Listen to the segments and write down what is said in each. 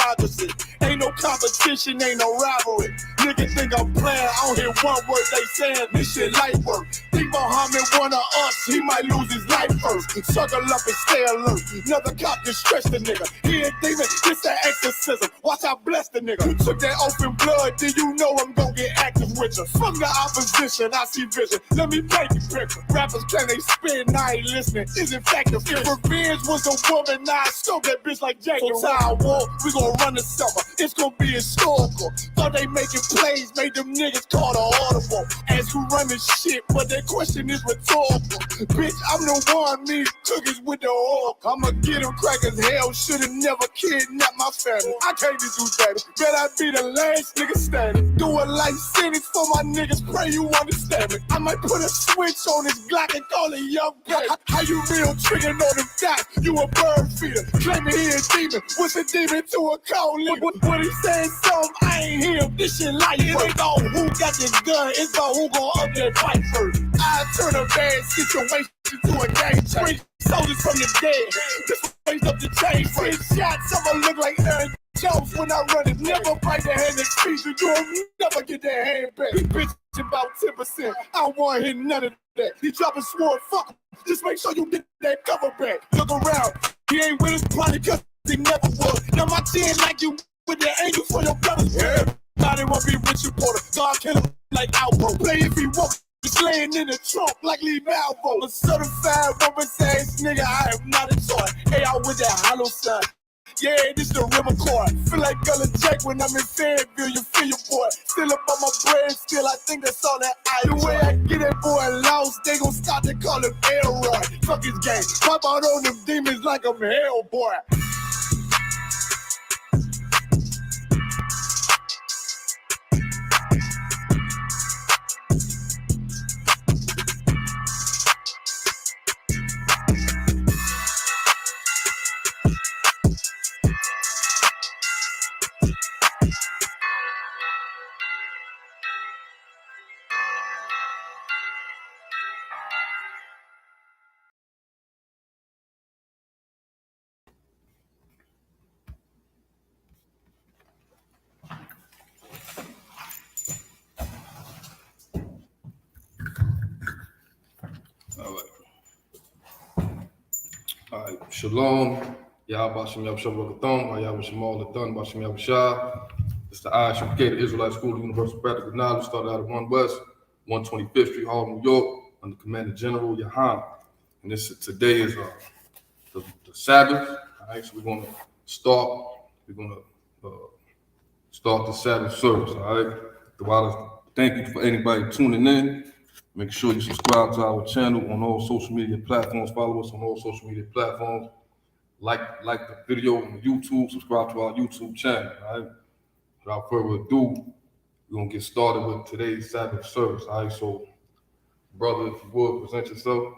democracy. Ain't no competition, ain't no rivalry. Niggas think I'm playing, I don't hear one word they saying, this shit light work. Think Muhammad one of us, he might lose his life first. Circle up and stay alert. Another cop can stretch the nigga. He ain't demon, this an exorcism. Watch I bless the nigga. You took that open blood, then you know I'm gonna get active with you. From the opposition, I see vision. Let me paint the picture. Rappers claim they spin, I ain't listening. Is in fact a fear. Revenge was a woman, now I stole that bitch like Jack. So time war, we gon' run the summer. It's gonna be historical. Thought they making plays, made them niggas call the audible. As who run this shit, but that question is rhetorical. Bitch, I'm the one, me cookies with the oil. I'ma get them crackers, hell, should've never kidnapped my family. I can't do that. Bet I be the last nigga standing. Do a life sentence for my niggas, pray you understand me. I might put a switch on this Glock and call it young baby. How you real triggering on them dots? You a bird feeder, claiming he a demon. What's a demon to a cold liver? What he saying something, I ain't hear. This shit life work. It ain't about who got this gun, it's about who gon' up that fight first. I turn a bad situation to a game changer. Soldiers from the dead, just raise up the chain. 6 shots, I'ma look like Aaron Jones when I run it. Never bite the hand that speaks, you'll never get that hand back. He bitch about 10%, I don't want to hear none of that. He dropping sword, fuck him. Just make sure you get that cover back. Look around, he ain't with us probably cause he never was. Now my chin like you with the angel for your brothers. Everybody wanna be Richard Porter, God kill him like Alpo. Play if he wants. Just laying in the trunk like Lee Malvo. A certified rubber ass nigga, I am not a toy. Hey, out with that hollow sign. Yeah, this the Rim Accord. Feel like Gullah Jack when I'm in Fayetteville, you feel your boy. Still up on my bread, still I think that's all that I do. The way I get that boy lost, they gon' start to call him Elroy. Fuck his game, pop out on them demons like I'm Hellboy. All right, Shalom, Yahweh Shem Yahweh Shabbat Yahweh Shemal Lathan, Bashem Yahweh Shah. It's the Isupk, the Israelite School of Universal Practical Knowledge, started out at 1 West, 125th Street, Harlem, New York, under Commander General Yahan. And today is the Sabbath. All right, so we're gonna start the Sabbath service. All right, thank you for anybody tuning in. Make sure you subscribe to our channel on all social media platforms. Follow us on all social media platforms. Like the video on YouTube. Subscribe to our YouTube channel. All right. Without further ado, we're gonna get started with today's Sabbath service. All right. So, brother, if you would present yourself.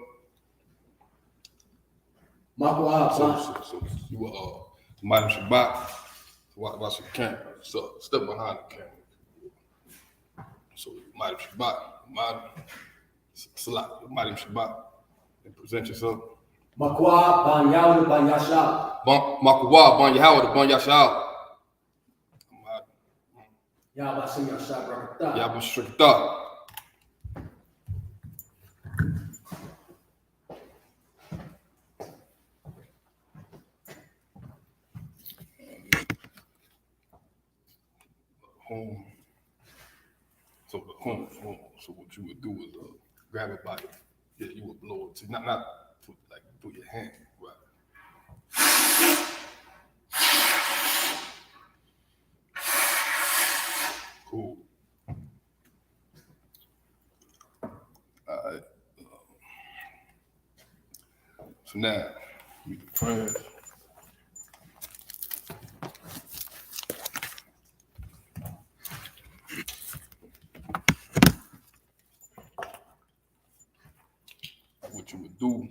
So you were Madam Shabbat. Watch the camera. So step behind the camera. So Madam Shabbat. Madam Shabbat, and present yourself. Makwa ban Yahweh ban Yashab. Makwa ban Yahweh ban Yashab. Yahweh Shem Yashab Rakata. Yahweh Shrekta. Home. So the home. So what you would do is grab it by you would blow it to not through your hand, right? Cool. All right. So now we can pray. What you would do,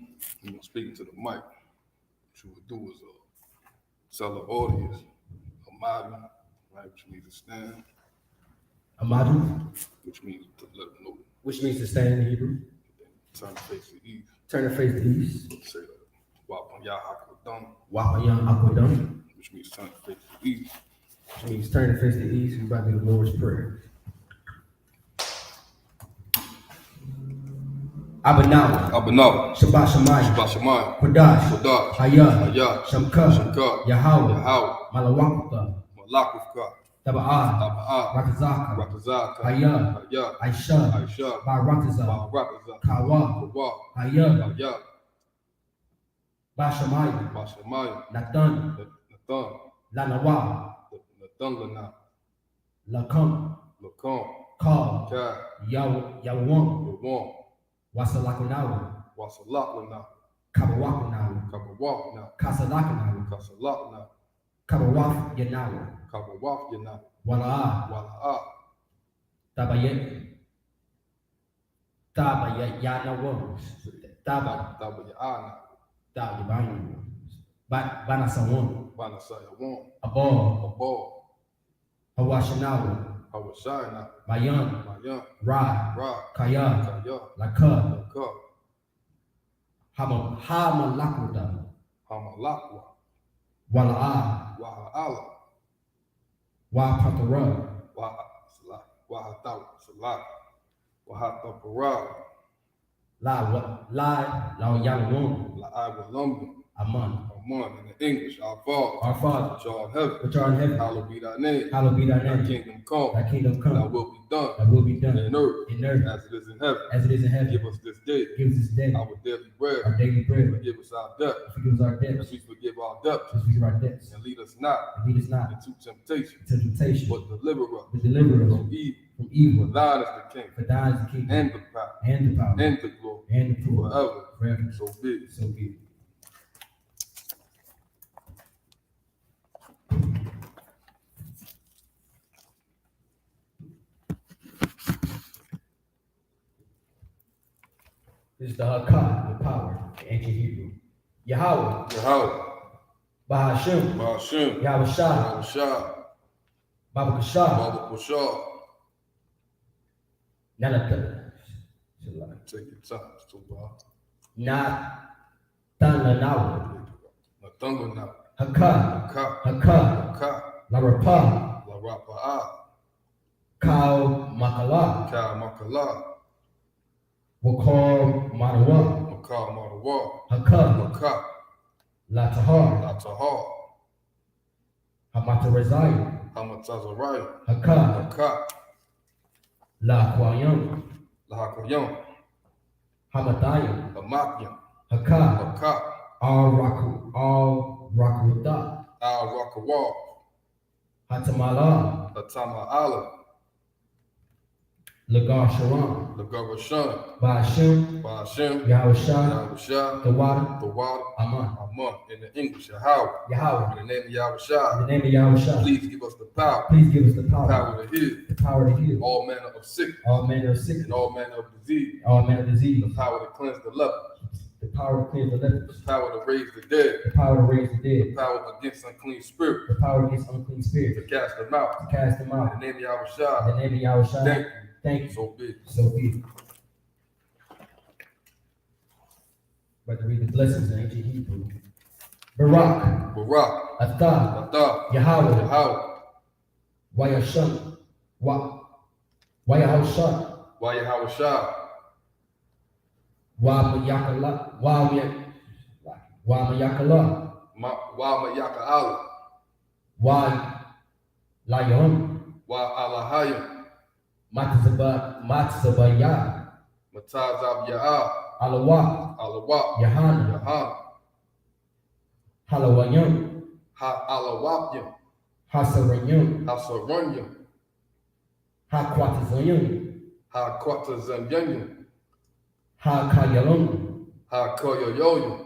speaking to the mic, what you would do is tell the audience, Amadu, right, which means to stand. Amadu, which means to let them know. Which means to stand in Hebrew. Turn the face to east. Turn the face to east. Say Wapan Yah Akwadam. Wapan Yah Akwadam. Which means turn the face to East. Which means turn to face the east. We about to do the Lord's Prayer. Abanawa, Abanawa. Shabbat Shemayim, Shabbat Shemayim. Kodash, Kodash. Hayah, Hayah. Shamka, Shamka. Yahweh, Yahweh. Malawakta, Malakufka. Taba'ah, Taba'ah. Rakazaka, Rakazaka. Hayah, Hayah. Aisha, Aisha. Barakaza, Barakaza. Kawa, Kawa. Hayah, Hayah. Bashamayim, Bashamayim. Nathan, Nathan. Lanawa, Nathan Lana. Lakam, Lacan. Ka, Kai. Yawam, Yawam. Wasalakunawa, Wasalak Lana. Kabawakunawa, Kabawak Na. Kasalakanawa, Kasalak Na. Kabawaf Yanawa, Kabawak Yana. Wala'a, Wala'a. Tabayet, Tabayanawa, Tabayana. Tabayanawa, Banasawan, Banasayawam. Abal, Abal. Hawashinawa, Hawashina. Mayan, Mayan. Ra, Ra. Kaya, Kaya. Laka, Laka. Hamalakuda, Hamalakwa. Wala'a, Waha'ala. Wapatara, Wahataw. Salah. Wahatapara. La Yawam, La'awalumba. Aman. Aman. In the English, our Father. Our Father, Which art in heaven. which art in heaven, Hallowed be thy name. hallowed be thy Thy name. kingdom come. Thy kingdom Thy come, will be done. thy will be done In earth. in earth As it is in heaven. as it is in heaven. Give us this day Give us this day our daily bread. our daily bread. Forgive us our debt. Forgive us our As debts, we forgive our debtors. as we forgive our debts. And lead us not And lead us not into temptation, into temptation, but deliver us but deliver us from evil. from evil. For thine is the kingdom, For thine is the kingdom, and the power, and the power, and the glory, and the glory, forever. forever. So be it. So be it. This is the Hakah, the power, the ancient Hebrew. Yahweh, Yahweh, Bahashem, Ba'ashem, Yahweh Shah, Yahushua, Baba Kashah, Baba Kushah. Nanathan, Take your time, Subah. Natananawa, Nathanga Hakah, Ka, Hakah, Ka, Larapa, La Rapa'a, Kau Makala, Ka Makala, Wakar Manawa, Maka Marawa, Hakah, Maka, Latahar, Latahar, Hamatarezai, Hamatazariah, Hakah, Maka, La Kwayam, Lahakoyam, Hamatayam, Lamakyam, Hakah, Maka, Al Rakuda, Al Rakawa, Hatamala, Latama Allah, Lagar Sharam, Lagarashan, Ba'ashem, Ba'ashem, Yahushua, Yahushua, the water, the water, Aman, Aman, in the English, Yahweh, Yahweh, in the name of in Yahushua, the name of Yahushua, please give us the power, please give us the power, power to heal the power to heal all manner of sickness all manner of sickness, and all manner of disease, all manner of disease, the power to cleanse the leper, the power to cleanse the lepers, the power to raise the dead, the power to raise the the dead, power against unclean spirit, the power against unclean to spirits, cast them out. to cast them out. In the name of In Yahushua, the name of Yahushua, thank thank you. you. So be it. So be it. About to read the blessings in ancient Hebrew. Barak, Barak, Atah, Atah, Yahweh, Yahweh, Wayasham, Wayahushah, Yahushua, Wamayakala, Mayaka Allah, Layom, Alahayim, Matzabaya, Matazab Ya'ah, Alawa, Alawak, Yahana, Yahan, Halawayam, Alawakyam, Hasarayam, Hasaranyam, Hakwatazayam, Kwatazanyam, Hakayalom, Koyoyoyam,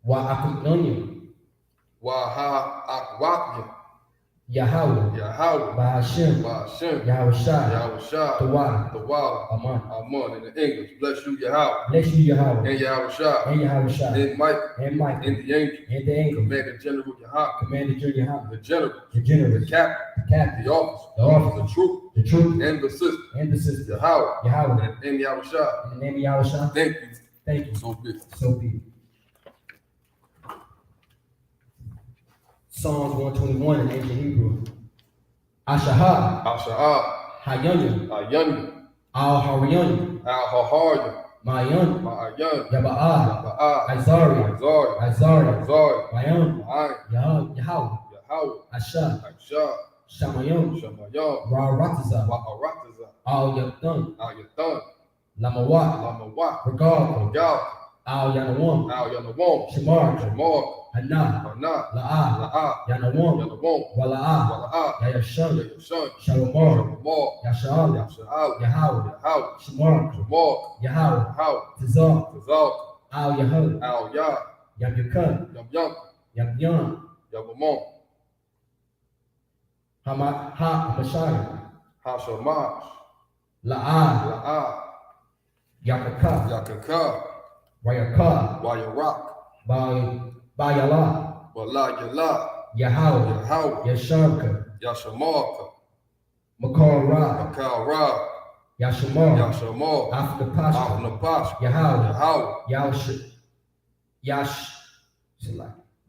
Akunyam, Akwakyam, Yahweh, Yahweh, Bahashem, Ba'ashem, Yahushua, Yahushua, the water, the water, Aman. Aman, in the English. Bless you, Yahweh, Bless you, Yahweh, and Yahushua, and Yahushua, and Mike, and Michael, and the angel, and the angel, Commander General Yahweh, Commander Junior Yahweh, the general, the general, the captain, the captain, the officer, the officer, the troop, the truth, and the sister, and the sister, Yahweh, Yahweh, and Yahushua. in the name of Yahushua, Thank you. thank you. So be it. So be it. Psalms 121 in ancient Hebrew. Ashaha, Asha'ah, Hayanya, Ayanya, Al-Hariyanya, Al-Hahaya, Mayan, Ma'ayan, Yaba'ah, Yaba'ah, Isari, Azari, Isari, Azari, Mayan, Ma'ayin, Yahweh, Yahweh, Asha, Aisha, Shamayam, Shamayam, Ra-Rataza, Wa'arataza, Al-Yathan, Al-Yathan, Lamawat, Lamawat, Regal, Gal, Al-Yanawam, Al-Yanawam, Shamar, Shamar, Hana, Hana, La'ah, La'ah, Yanawam, Yanawam, Wala'ah, Wala'ah, Yayashan, Yayashan, Shalomar, Shamar, Yasha'al, Yasha'al, Yahweh, Yahweh, Shamar, Shamar, Yahweh, Yahweh, Tazar, Tazal, Al-Yahud, Al-Yah, Yamyakan, Yam-Yam, Yamyan, Yamamon, Ha-Mashai, Hashamash, La'ah, La'ah, Yakaka, Yakaka, Wayaka, Wayarak, Bayala, Wala Yala, Yahweh, Yahweh, Yasharka, Yashamarka, Makar Ra, Makal Ra, Yashamar, Yashamar, Afnapashka, Afnapash, Yahweh, Yahweh,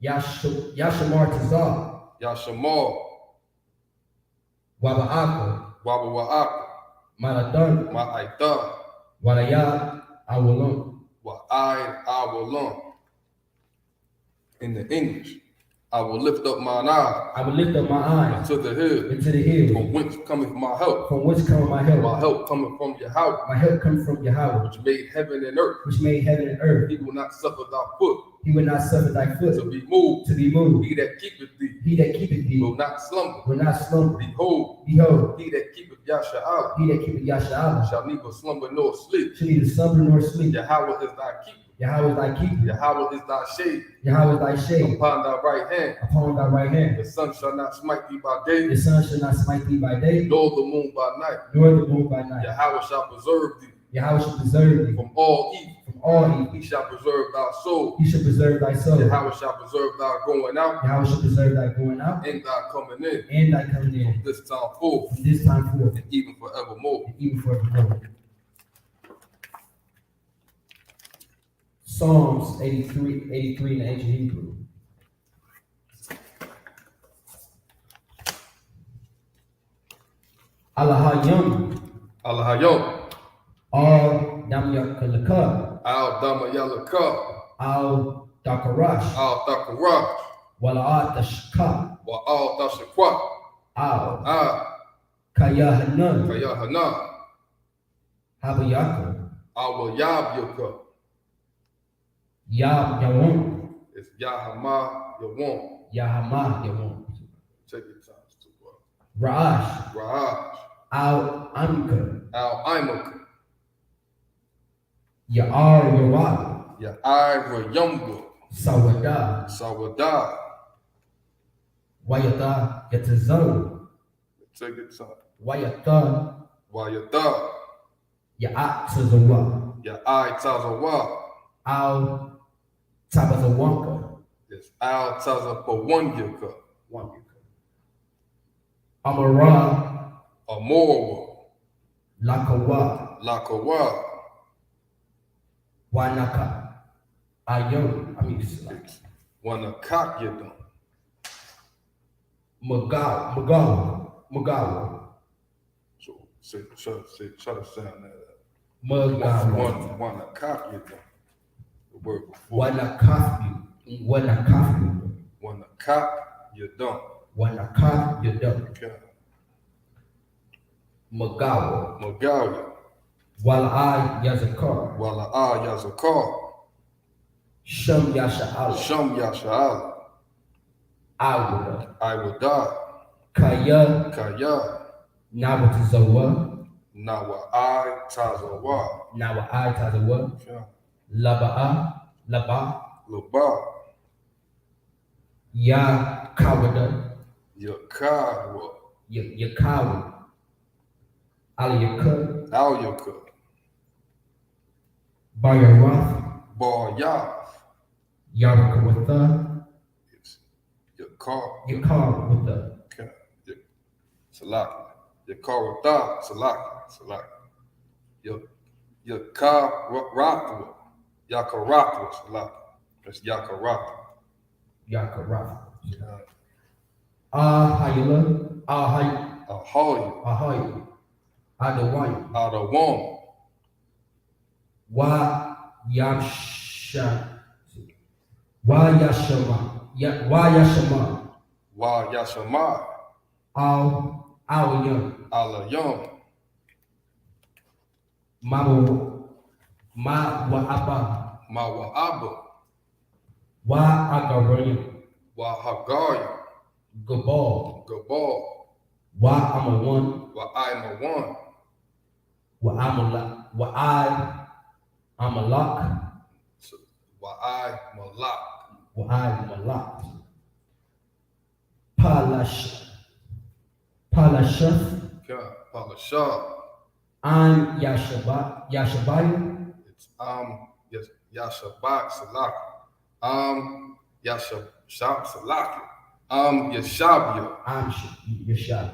Yashamar Tazar, Yashamar, Waba'aka, Wabawa'ak, Maladan, Ma'aita, Walayat, Awalon, Wa'ai, Awalon. In the English, I will lift up mine eyes I will lift up my eyes to the hill, into the hills, from whence cometh my help. from whence cometh my help. My help cometh from Yahweh, My help comes from Yahweh, which made heaven and earth. which made heaven and earth. He will not suffer thy foot He will not suffer thy to foot be moved. to be moved. He that keepeth thee He that keepeth thee will not slumber. will not slumber. Behold, Behold, he that keepeth Yasha'al he that keepeth Yasha'al shall neither slumber nor sleep. shall neither slumber nor sleep. Yahweh is thy keeper. Yahweh is thy keeper. Yahweh is thy shade Yahweh is thy shade upon thy right hand. upon thy right hand. The sun shall not smite thee by day, The sun shall not smite thee by day, nor the moon by night. nor the moon by night. Yahweh shall preserve thee Yahweh shall preserve thee from all evil. from all evil. He shall preserve thy soul. He shall preserve thy soul. Yahweh shall preserve thy going out Yahweh shall preserve thy going out and thy coming in. and thy coming in This time forth from this time forth and even forevermore. and even forevermore. Psalms 83 in the ancient Hebrew. Alahayam, Alahayom, Al Damyakalaka, Al Damayalaka, Al Dakarash, Al Dakarash, Wala'at Ashka, Wa Al Dashakwa, Al Al Kayahanan, Kayahana, Habayaka, Al Yabyaka. Yawon, It's Yahama Yawon. Yahama Yawon, Take your time to Ra'ash, Rahaj, Al Amka, Al Imaka, Ya'ar Yawad, Ya'ira Yumba, Sawada, Sawada. Wayata Yatazal, Take your time. Wayata Wayada, Ya'at Tazawa, Ya'ai Tazawa. Al Tabazawanka, It's Al Tazapawanyaka, Amara Amorwa, Lakawa, Lakawa, Wanaka, Ayon, Wanakakyadam, Magawa, so try to sound that out. Magawa, Wanakakyadam, the word before. Wanakafi, Wanakakyadam. Wanaka, Magawa, Magawa, Wala'a Yazakar, Wala'a Yazakar, Sham Yasha'al, Sham Yasha'al, Awada, Iwada, Kaya, Kaya, Nawatazawa, Nawa'ai Tazawa, Nawa'i Tazawa, Laba, Laba, Ya Kawada, Yakawa, Yakawa, Aliyaka, Alyaka, Bayarath, Bar-Yath, Yarakawatha, Yakar, with the Salaki, Yakarata, Salaki, Yakaratwa, Salaki. That's Yakarata. Yakarath. Ahayla, Ahoy, Ahay, Adawan, Adawam, Wa Yasha, Wa Yashama, Wa Yashama, Wa Yashamai, Al Young, Alayam, Mabu, Ma Wa Abba, Mawa'aba, Wa Agarayam, Wa Hagaya, Gabal, Gabal, Wa Amawan, Wa Aimawan, Wa Amalak, Wa I Amalak, Wa I Malak, Wa I Malak, Palashaf, Palashah, I'm Yashabai, it's yes, Yashabak Salak, Yashab Salak, Yashabia, I'm Yashab,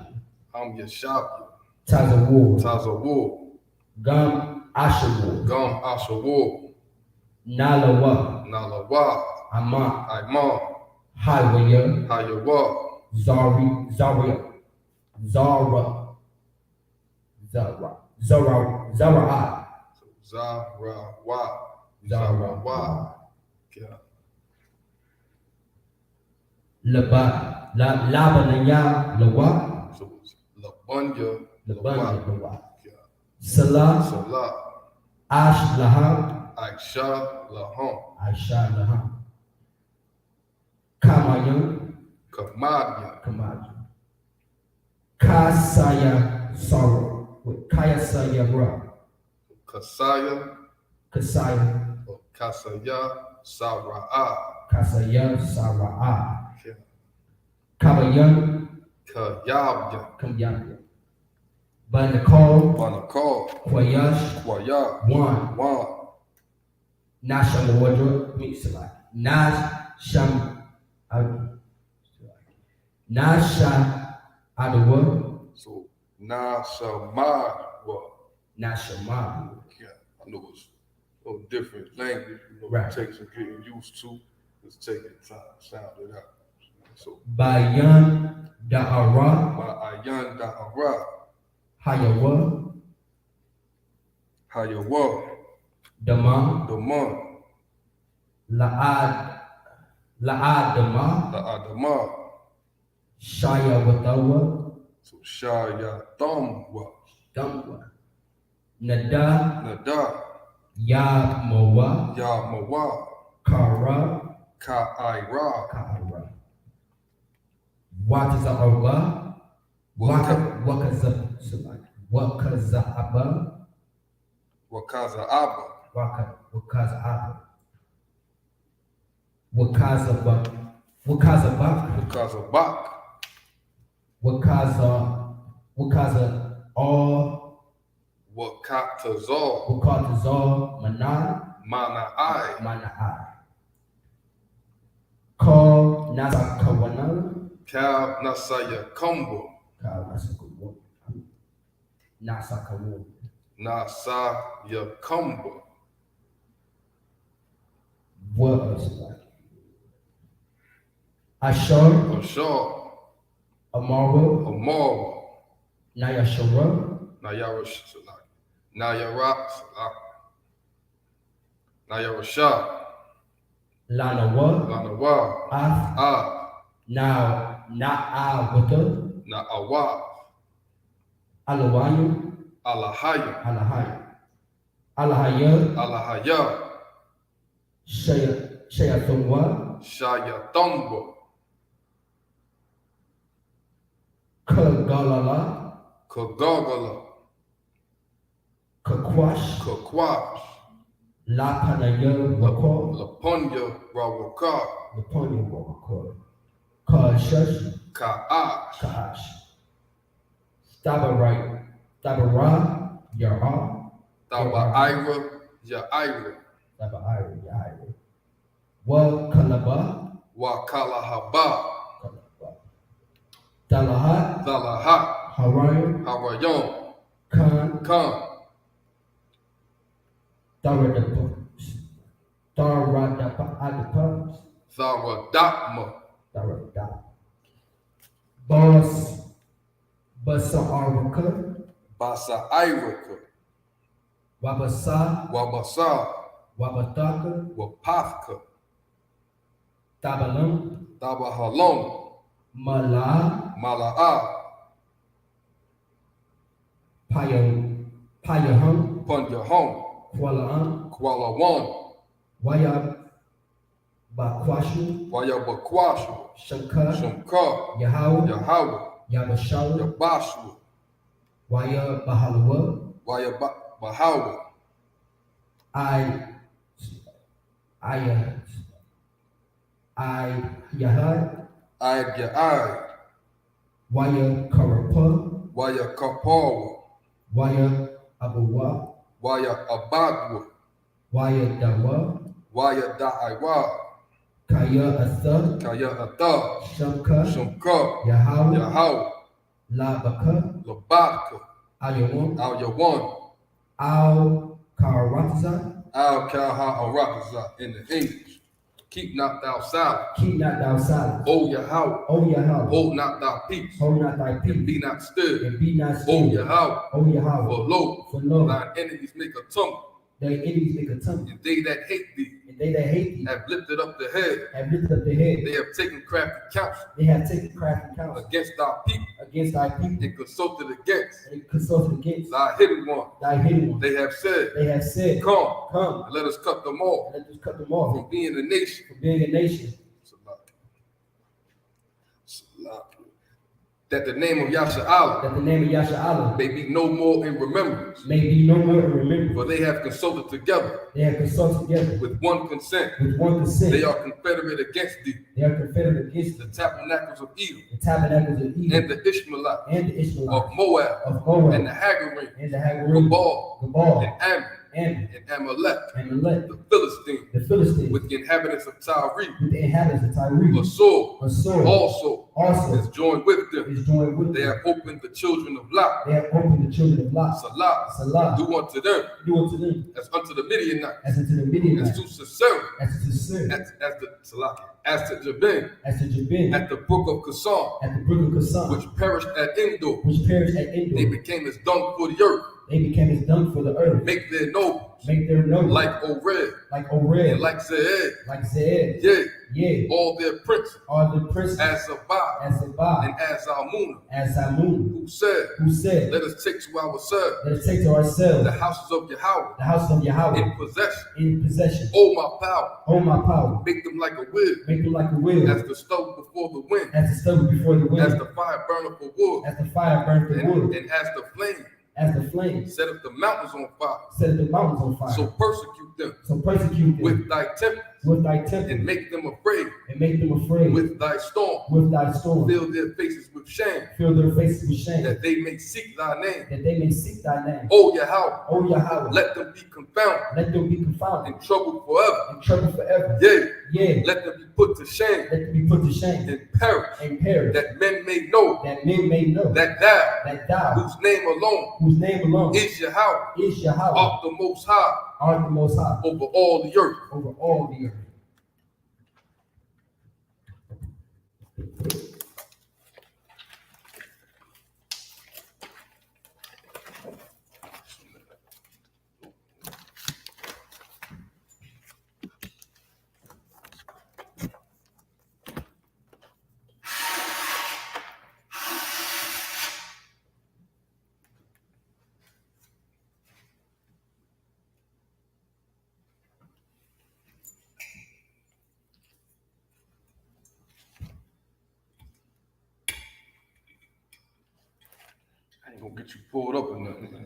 Yashabia, Tazawur, Tazawur, Gum Ashawur, Gum Ashawur, Nalawa, Nalawa, Ama, Imam, Highway, Hayawa, Zara, Zara, Zarawa, yeah. Labanaya, Lawa, So it's Labunya, Lawa, yeah. Salah, Salah, Ash Lahab, Aisha, Laham, Aisha Lahab, Kamayan, Kamadiya, Kasaya Sorrow, Kaya Saya Ra, Kasaya, Kasaya, or Kasaya, Sara'a, Kasaya Sara'a, yeah. Kabayan, Kayabya, Kamyanya, Banakol, Banakal, Kwayash, Kwaya, One, Nasham Wardrobe, Nasha Adawa, so Nashamad, Nashama, yeah, I know it's a little different language, Right. it takes some getting used to. It's taking time to sound it out. So, Bayan Da'ara, my Ayan Da'ara, Hayawa, Hayawa, Dama, Daman, La'ad Dama, Adama, Shaya Watawa, so Shaya Thamwa, Damwa, Nada, Nada, Ya Mawa, Yamawa, Kara, Ka'ira, Kara, Wataza Arba, Wakaza Abba, Wakaza Abba, Wakaza Abba, Wakaza Bak, Wakaza Bak, Wakaza All, Wakatazal, Wakatazal Mana, Mana'ai, Mana'ai. Call Nasa Kawana, Kal Nasaya Kumbu, Nasa Kawana. Nasaya Kumbu, What is it like? Ashar, Ashar, Amara, Amara, Nayashara, Nayarasha, Lanawa, Lanawa, Af, now Na'awata, Na'awa, Alawayu, Alahaya, Alahaya, Alahaya, Shayathumwa, Shayathamba, Kagalala, Kagagala, Kakwash, Kakwash, Lapanaya, Wako, Lapunya, Rawaka, Laponya, Wako, Kashash, Ka'ash, Kash, Stabara, Yara, Taba'ira, Ya'ira, Stabara, Wa Kalaba, Wakalahaba, Dalahat, Dalahat, Harayan, Harayon, Khan, Kan, Daradapa, Tharadapma, Darada. Basaraka, Basa Iraka, Wabasa, Wabasa, Wabataka, Wapathka, Tabalam, Dabahalon, Mala, Mala'a, Payahum, Punyahon, Kualaan, Kualawan, Wayab, Bakwashu, Wayabakwashu, Shanka, Shumka, Yahweh, Yahweh, Yabashawa, Yabashu, Waya Bahalawa, Wayabahawa, I Yahad, Ayai, Waya Karapa, Wayakapawa, Waya Abawa, Waya Abadwa, Waya Dawa, Waya Da'aiwa, Kaya Asa, Kaya Ata, Shamka, Shumka, Yahweh, Yahweh, Labaka, Labaka, Ayawan, Al Yawan, Al Karatza, Al Kalha Arakaza in the English. Keep not thou silent. keep not thou silent. O Yahweh, O Yahweh, hold not thy peace, hold not thy and peace, be not still. and be not O still. Yahweh, O Yahweh, for lo, for lo, thine enemies make a tumult, thy enemies make a tumble, and they that hate thee and they that hate thee have lifted up the head. have lifted up their head. They have taken crafty counsel They have taken crafty counsel against thy people, against thy people, and consulted against and consulted against thy hidden one. thy hidden ones. They have said, They have said, come, come, and let us cut them off and let us cut them off from being a nation. from being a nation, That the name of Yasha'Allah that the name of Yasha'Allah may be no more in remembrance. may be no more in remembrance. For they have consulted together They have consulted together with one consent. with one consent. They are confederate against thee, They are confederate against the tabernacles of Edom, the tabernacles of Edom and the Ishmaelites and the Ishmaelites of Moab, of Moab and the Hagarene, and the Hagarim, Gabal, Gabal, and Ammon, and and Amalek, Amalek, the Philistine, the Philistines, with the inhabitants of Tyre. with the inhabitants of Tyre. Asur A sword also also is joined with them. is joined with They them. have opened the children of Lot. They have opened the children of Lot. Salah, Salah, do unto them do unto them as unto the Midianites, as unto the as Midianites, to Sisera, as to Sisera, as to Jabin, as to Jabin, at the brook of Kasan, at the brook of Kasan, which perished at Endor. which perished at They Endor. became as dung for the earth. They became as dung for the earth. Make their nobles Make their noble like Ored like and Ored, like Zeed. like Zed, Yea, yea, all their princes, all the princes, as Zabah as Zabah, and as Almunah, as Samun, who said, who said, let us take to ourselves let us take to ourselves the houses of Yahweh the house of Yahweh in possession. in possession. Oh, my power, Hold my power, make them like a wheel, make them like a wheel, as the stove before the wind, as the stubble before the as wind, the fire burneth for wood, as the fire burns the wood, and as the flame as the flames set up the mountains on fire. set the mountains on fire. So persecute them So persecute them with thy tempest, with thy and temple make them afraid and make them afraid with thy storm. with thy storm. Fill their faces with shame, Fill their faces with shame, that they may seek thy name. that they may seek thy name. O Yahweh, O Yahweh, let them be confounded let them be confounded and troubled forever. and troubled forever. Yea, Yea, let them be put to shame let them be put to shame and perish, and perish, that men may know that men may know that thou, that thou, whose name alone whose name alone is Yahweh, is Yahweh, art the most high art the most high over all the earth. over all the earth. I ain't gonna get you pulled up or nothing.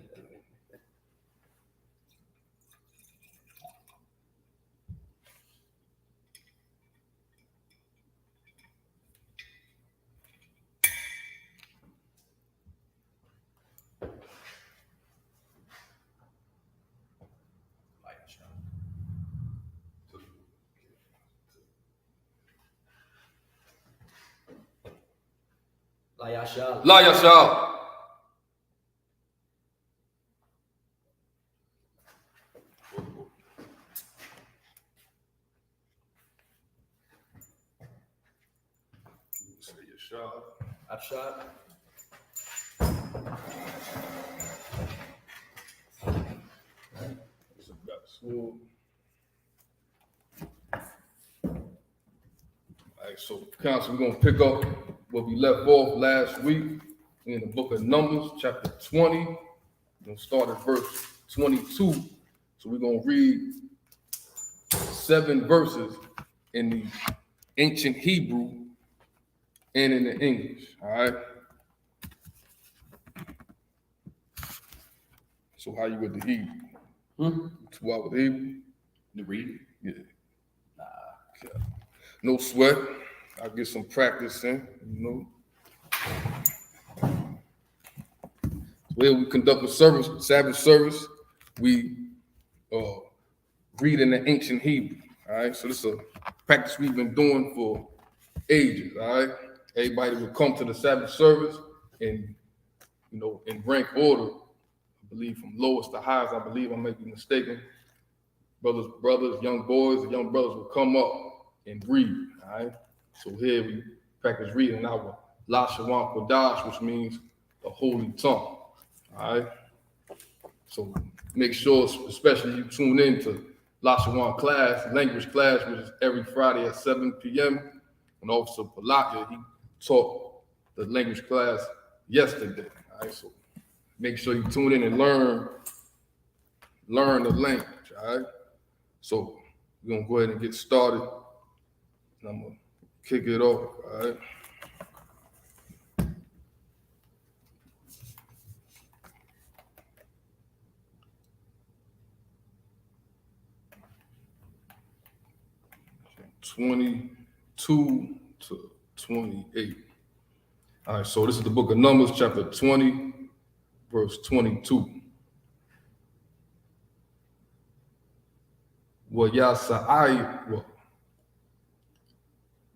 La Yashal. La Yashal. Say Yashal. I shot. All right, so council, we're gonna pick up where we left off last week in the book of Numbers, chapter 20. We're gonna start at verse 22. So we're gonna read 7 verses in the ancient Hebrew and in the English. All right. So how you with the Hebrew? 2 hours with Hebrew? The read? Yeah. Okay. No sweat. I'll get some practice in, Where we conduct a service, Sabbath service, we read in the ancient Hebrew. All right. So this is a practice we've been doing for ages. All right. Everybody will come to the Sabbath service and, in rank order, I believe from lowest to highest, I believe I may be mistaken. Brothers, young boys, and young brothers will come up and read. All right. So here we practice reading our Lashawan Kodash, which means the holy tongue. All right. So make sure, especially you tune in to Lashawan class, language class, which is every Friday at 7 p.m. And Officer Palaka, he taught the language class yesterday. All right. So make sure you tune in and learn the language. All right. So we're gonna go ahead and get started. And I'm gonna kick it off. All right. So 22 to 28. All right, so this is the book of Numbers, chapter 20, verse 22. Wa yasa'ai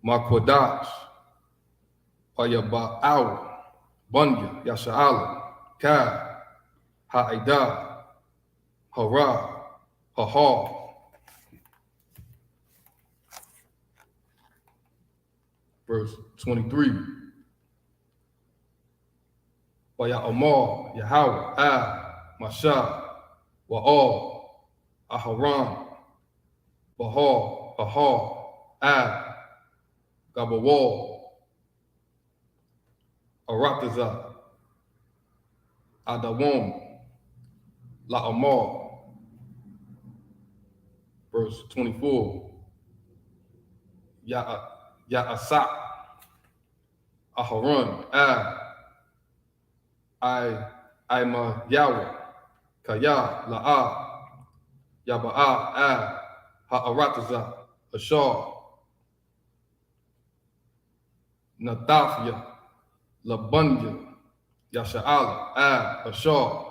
makodash ayaba'aw bunya yasha'ala ka ha'ida hara haha. Verse 23. Wa ya'amar Yahweh Masha wa'al Aharam Bahar Ahar Gabawal Arataza Adawam La'amar. Verse 24. Ya'asak Aharon Ima Yahweh Kaya La'a Yaba'a Ha'arataza Ashar Nathafia Labunya Yasha'ala Ashar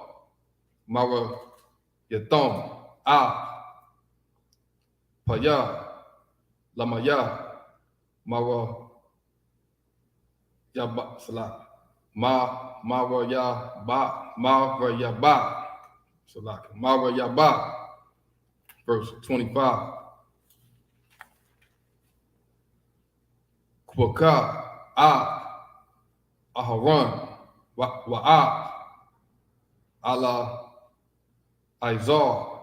Mara Yatham Paya Lamaya Mara Yaba Salah Mara Yaba Salah Mara Yaba. Verse 25. Kwaka Aharon Wa'a Ala Izar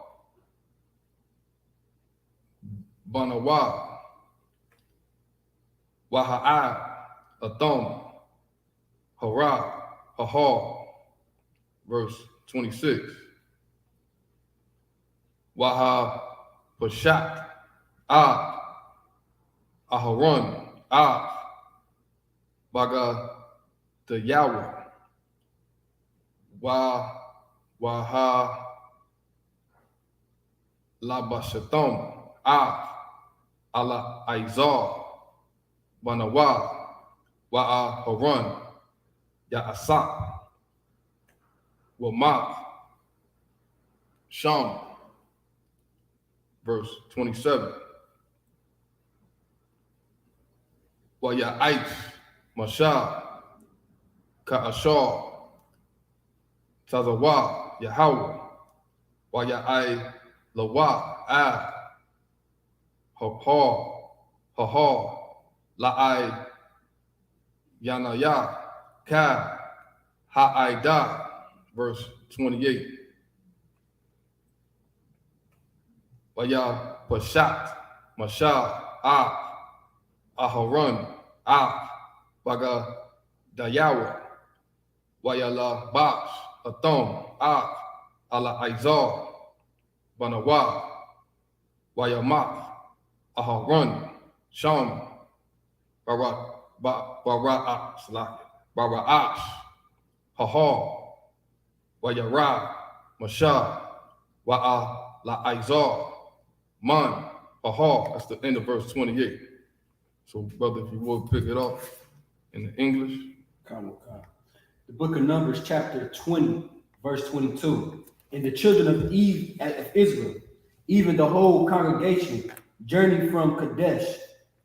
Banawa Waha'a Atham Hara Hahar. Verse 26. Waha Pashat Aharon Baga the Yahweh Waha Labashatam Ala Izar Banawa Wa'a Haran Ya'asak Wama Sham. Verse 27. Wa Ya'ais Masha Ka'ashar Tazawa Yahweh Wa Ya'ai Lawa Hahar La'ai Yanaya Ka Ha'ida, verse 28. Waya Pashat, Mashal, Aharon, Baga Dayawa, Wayala Bash, Athon, Ala Izar, Banawa, Wayamak, Aharon, Sham, Bara'ash, Hahar, Wayara, Mashah, Wa'a La Izar, Man, Hahar. That's the end of verse 28. So, brother, if you would pick it up in the English. Come. The book of Numbers, chapter 20, verse 22. And the children of Israel, even the whole congregation, journeyed from Kadesh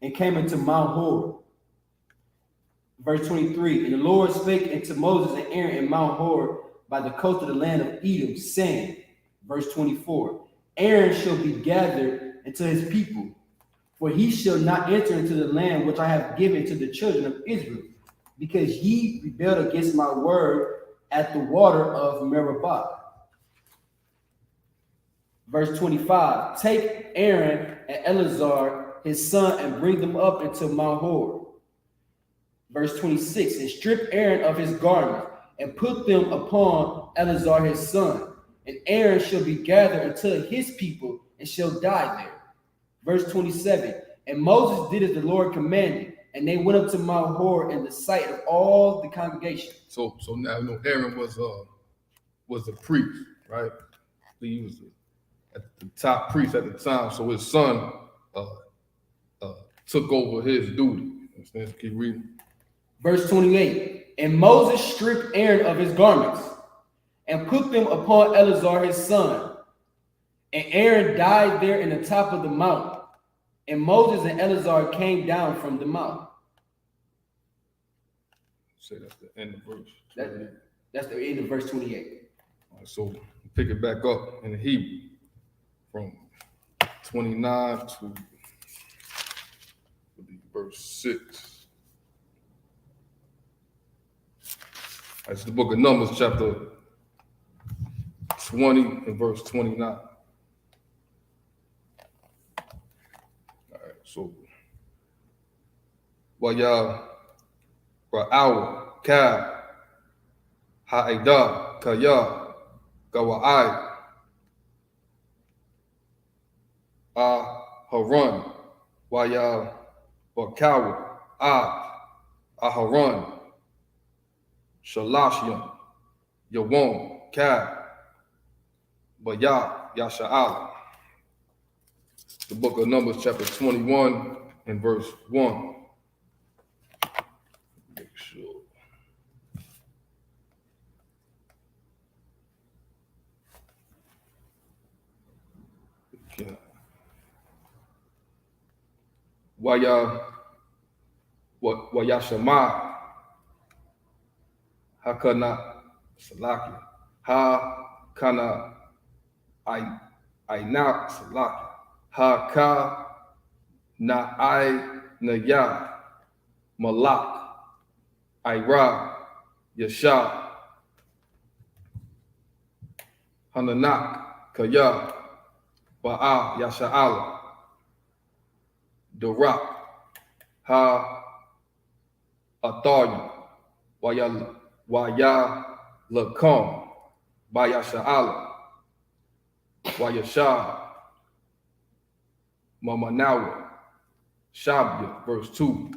and came into Mount Hor. Verse 23. And the Lord spake unto Moses and Aaron in Mount Hor by the coast of the land of Edom, saying, verse 24. Aaron shall be gathered into his people, for he shall not enter into the land which I have given to the children of Israel, because ye rebelled against my word at the water of Meribah. Verse 25, take Aaron and Eleazar his son and bring them up into Mount Hor. Verse 26, and strip Aaron of his garment and put them upon Eleazar his son, and Aaron shall be gathered unto his people and shall die there. Verse 27, and Moses did as the Lord commanded, and they went up to Mount Hor in the sight of all the congregation. So now Aaron was the priest, right? He was the top priest at the time. So his son took over his duty. Understand? Keep reading. Verse 28, and Moses stripped Aaron of his garments and put them upon Eleazar his son, and Aaron died there in the top of the mount. And Moses and Eleazar came down from the mount. Say that's the end of verse. That's the end of verse 28. All right, so pick it back up in the Hebrew from 29 to verse 6. That's the book of Numbers, chapter 20 and verse 29. All right, so Waya Ra'aw Ka Ha'ida Kaya Gawa'ai Haran Waya Bakawa Aharan Shalashim Yawon Ka Baya Yasha'ala. The book of Numbers, chapter 21 and verse 1. Make sure. Okay. Wayashama Hakana Salaki Hakana Aina Salaki Haka Na I Naya Malak Ira Yasha Hananak Kaya Ba'a Yasha'ala Durak Ha Atari Waya Lakom Bayasha'ala Wayasha Mamanawa Shabya, verse 2.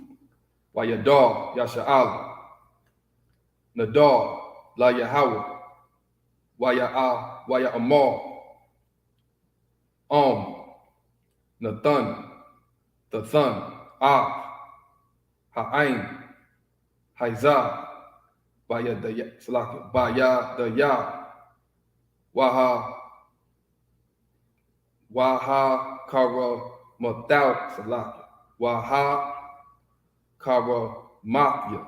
Wayadar Yasha'ala Nadar La Yahweh Waya Amar Nathan Tathan Ha'ain Haizah Baya Daya Waha Kara Mathal Salaki Waha Kara Mafia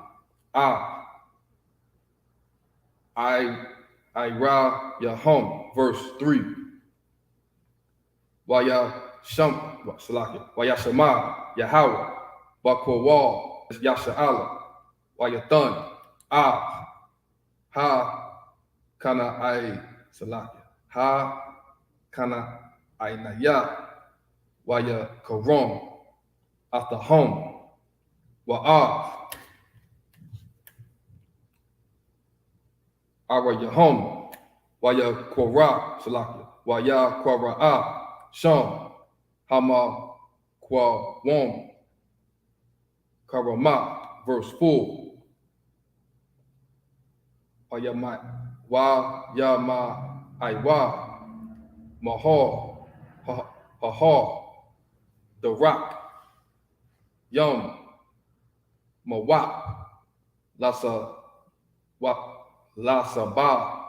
Ira Yahom, verse 3. Waya Sham Salaki Waya Shema Yahweh Bakawal Yasha'ala Wayathan Ha kana ai salakia. Ha kana ai naya. Waya karon. After home. Wa'af. Ara Yahom, Waya Korah, Salakia, Waya Korah, Sham, Hama Kwa Wom, Karama, verse 4. Wayama Iwa, Mahar, Hahar, the rock, Yum, Mawak, Lasa, Lasa Ba,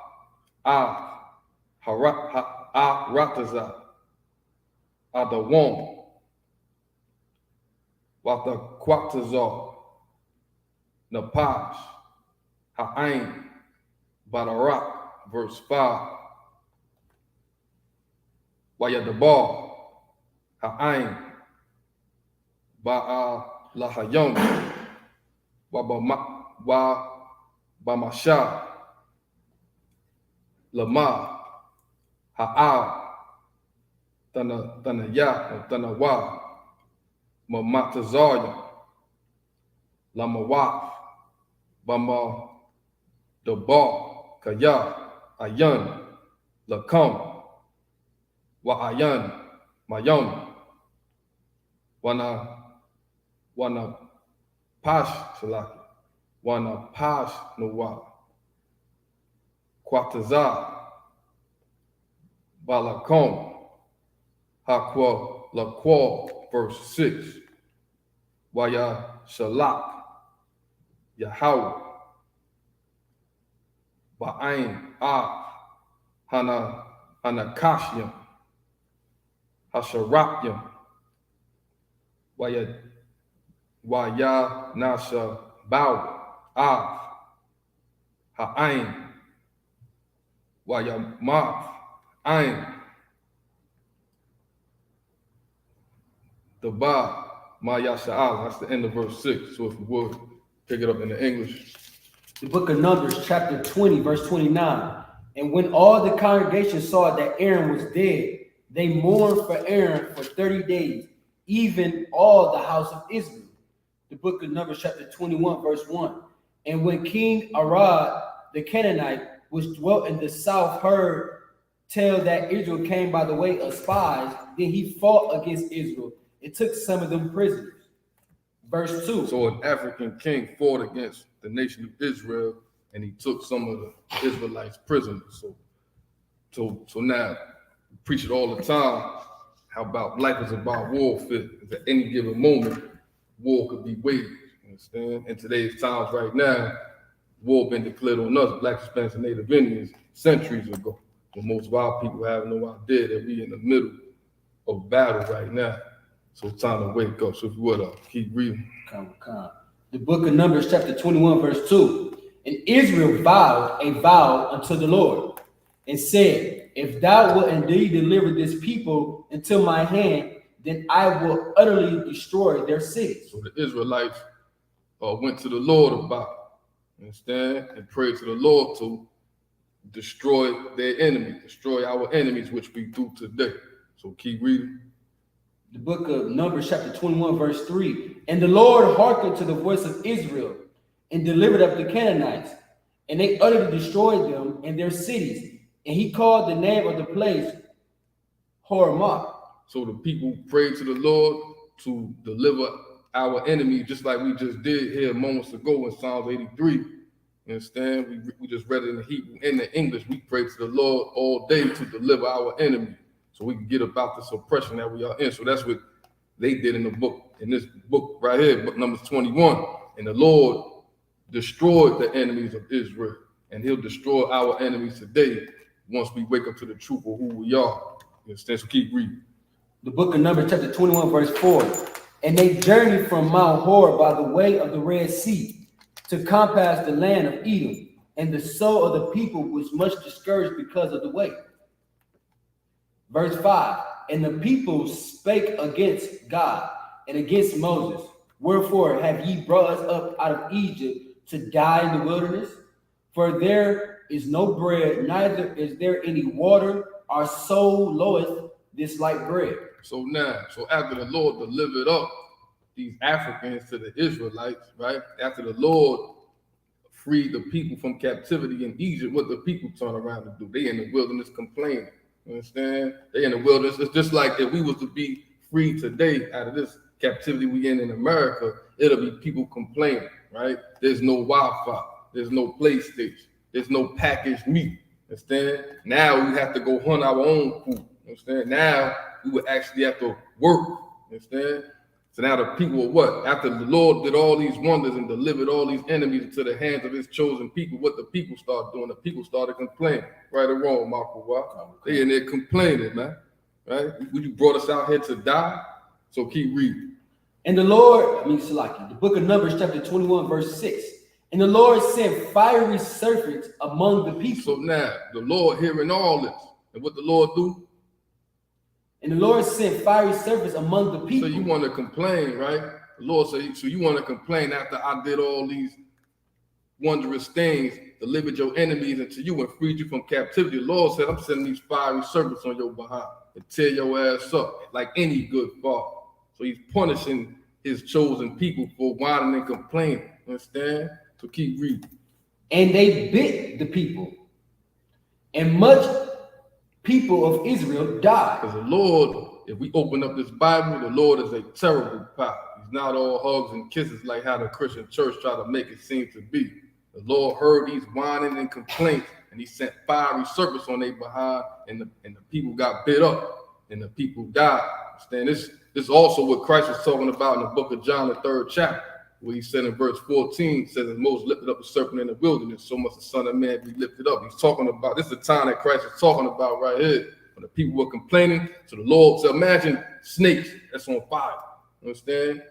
Rataza, Adawon, Wata Quatazar, Napash, Ha'ain, Badarak, verse 5. Wayadabar, Ha'ain, Ba'a Lahayom, Bamasha, Lama, Ha'al, Tanaya, Tanawa, Mamatazaya, Lamawaf, Bama, Dabar, Kaya, Ayan, Lakam, Wa'ayan, Mayom, Wana Pash, Salaki, Wana Pash, Nowa, Quataza, Balakom, Hakwa, Lakwa, verse 6. Waya Shalak, Yahweh, Ba'ain, Hanakashyam, Hasharakyam, Waya Nasha Baw, Ha'ain, Waya Mav, Ain, the Ba, Maya Sha'al. That's the end of verse 6. So if you would pick it up in the English. The book of Numbers, chapter 20, verse 29. And when all the congregation saw that Aaron was dead, they mourned for Aaron for 30 days, even all the house of Israel. The book of Numbers, chapter 21, verse 1. And when King Arad, the Canaanite, which dwelt in the south, heard tell that Israel came by the way of spies, then he fought against Israel and took some of them prisoners. Verse 2. So an African king fought against the nation of Israel, and he took some of the Israelites prisoners. So now, we preach it all the time, how about life is about warfare. At any given moment, war could be waged, you understand? In today's times right now, war been declared on us, Black, Hispanics, and Native Indians, centuries ago. But most of our people have no idea that we in the middle of battle right now. So it's time to wake up. So if you would, keep reading. Come. The book of Numbers, chapter 21, verse 2. And Israel vowed a vow unto the Lord and said, if thou wilt indeed deliver this people into my hand, then I will utterly destroy their cities. So the Israelites went to the Lord about it, understand, and prayed to the Lord to destroy their enemies, destroy our enemies, which we do today. So keep reading. The book of Numbers, chapter 21, verse 3. And the Lord hearkened to the voice of Israel and delivered up the Canaanites, and they utterly destroyed them and their cities. And he called the name of the place Hormah. So the people prayed to the Lord to deliver our enemies, just like we just did here moments ago in Psalms 83. You understand? We just read it in the Hebrew. In the English, we pray to the Lord all day to deliver our enemies, so we can get about this oppression that we are in. So that's what they did in this book right here, book Numbers 21. And the Lord destroyed the enemies of Israel, and he'll destroy our enemies today once we wake up to the truth of who we are. You understand? So keep reading. The book of Numbers, chapter 21, verse 4. And they journeyed from Mount Hor by the way of the Red Sea to compass the land of Edom, and the soul of the people was much discouraged because of the way. Verse 5. And the people spake against God and against Moses. Wherefore have ye brought us up out of Egypt to die in the wilderness? For there is no bread, neither is there any water. Our soul loweth this light bread. So after the Lord delivered up these Africans to the Israelites, right? After the Lord freed the people from captivity in Egypt, what the people turn around to do? They in the wilderness complaining. You understand? They in the wilderness. It's just like if we was to be free today out of this captivity we in America, it'll be people complaining, right? There's no Wi-Fi, there's no PlayStation, there's no packaged meat. Understand? Now we have to go hunt our own food. Understand? Now we would actually have to work. Understand? So now the people are what? After the Lord did all these wonders and delivered all these enemies into the hands of his chosen people, what the people started doing? The people started complaining. Right or wrong, Marco? They in there complaining, man. Right? You brought us out here to die, so keep reading. And the Lord, Salaki, the book of Numbers, chapter 21, verse 6. And the Lord sent fiery serpents among the people. So now the Lord hearing all this, and what the Lord do? And the Lord sent fiery serpents among the people. So you want to complain, right? The Lord said, so you want to complain after I did all these wondrous things, delivered your enemies into you and freed you from captivity. The Lord said, I'm sending these fiery serpents on your behind to tear your ass up like any good father. So he's punishing his chosen people for whining and complaining. Understand? So keep reading. And they bit the people, and much people of Israel died. Because the Lord, if we open up this Bible, the Lord is a terrible power. He's not all hugs and kisses like how the Christian church try to make it seem to be. The Lord heard these whining and complaints, and he sent fiery serpents on their behind, and the people got bit up, and the people died. Understand? This is also what Christ was talking about in the book of John, the 3rd chapter, where he said in verse 14, says, as Moses lifted up the serpent in the wilderness, so must the Son of Man be lifted up. He's talking about, this is the time that Christ is talking about right here, when the people were complaining to the Lord. So imagine snakes that's on fire. Understand?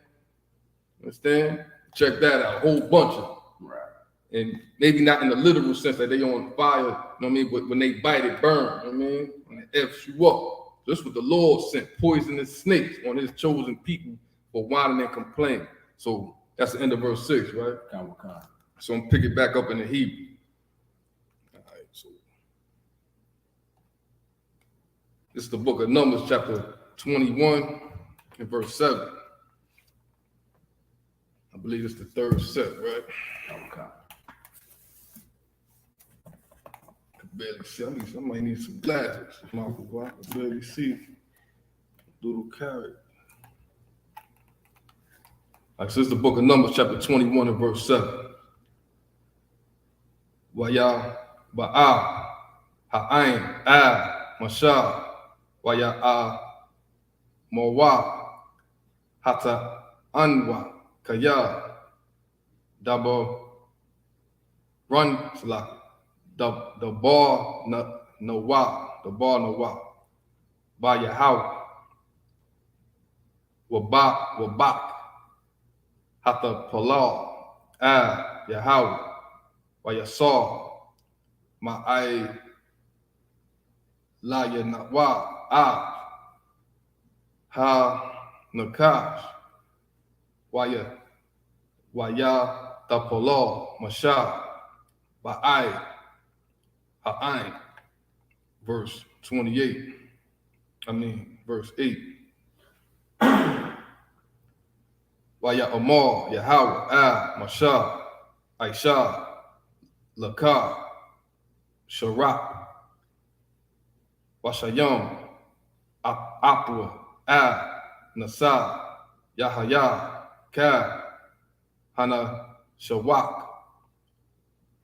Check that out, a whole bunch of them. Right. And maybe not in the literal sense that they on fire, you know what I mean? But when they bite, it burn, you know what I mean? And it F's you up. This is what the Lord sent, poisonous snakes on his chosen people for whining and complaining. So that's the end of verse 6, right? So I'm picking back up in the Hebrew. All right, so this is the book of Numbers, chapter 21 and verse 7. I believe it's the 3rd set, right? Okay. I can barely see. I might need some glasses. Michael, I can barely see. Little carrot. Like, so this is the book of Numbers, chapter 21 and verse 7. Waya ba'a ha'ain masha waya mawa hata anwa kaya double run salak the bar nawa ba yahaw wabak hata palal yahaw Wayasar ma'ai la yanawa ha nakash waya tapolo masha ba'ai ha'ain. Verse 28. Verse 8. Waya Amar Yahweh masha Aisha Lakar, Sharak, Washayam, Apwa, Nasa, Yahaya, Ka, Hana, Shawak,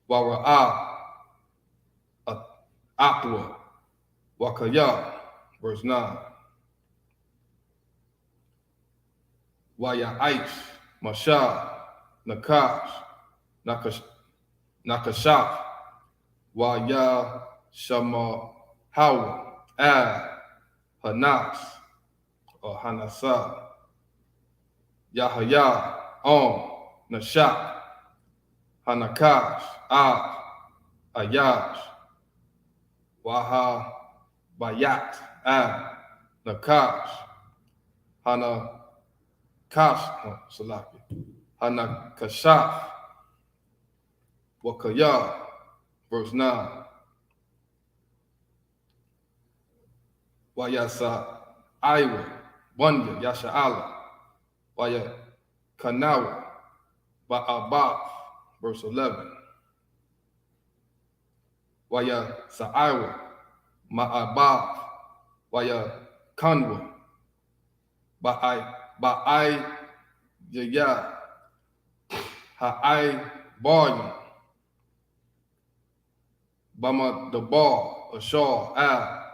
Wara'a, Apwa, Wakaya, verse 9. Waya Aish, Masha, Nakash, Nakashak, Waya Shama Hawa, Hanas, or Hanasa, Yahaya, Nashak, Hanakash, Ayash, Waha, Bayat, Nakash, Hanakash, Salaki, Hanakashaf, Wakaya, verse 9. Wayasa Iwa, Bunya, Yasha'ala, Waya Kanawa, Ba'abaf, verse 11. Waya Sa'iwa, Ma'abaf, Waya Kanwa, Ba'ai Yaya, Ha'ai Barya, Bama Dabar, Ashar, Al,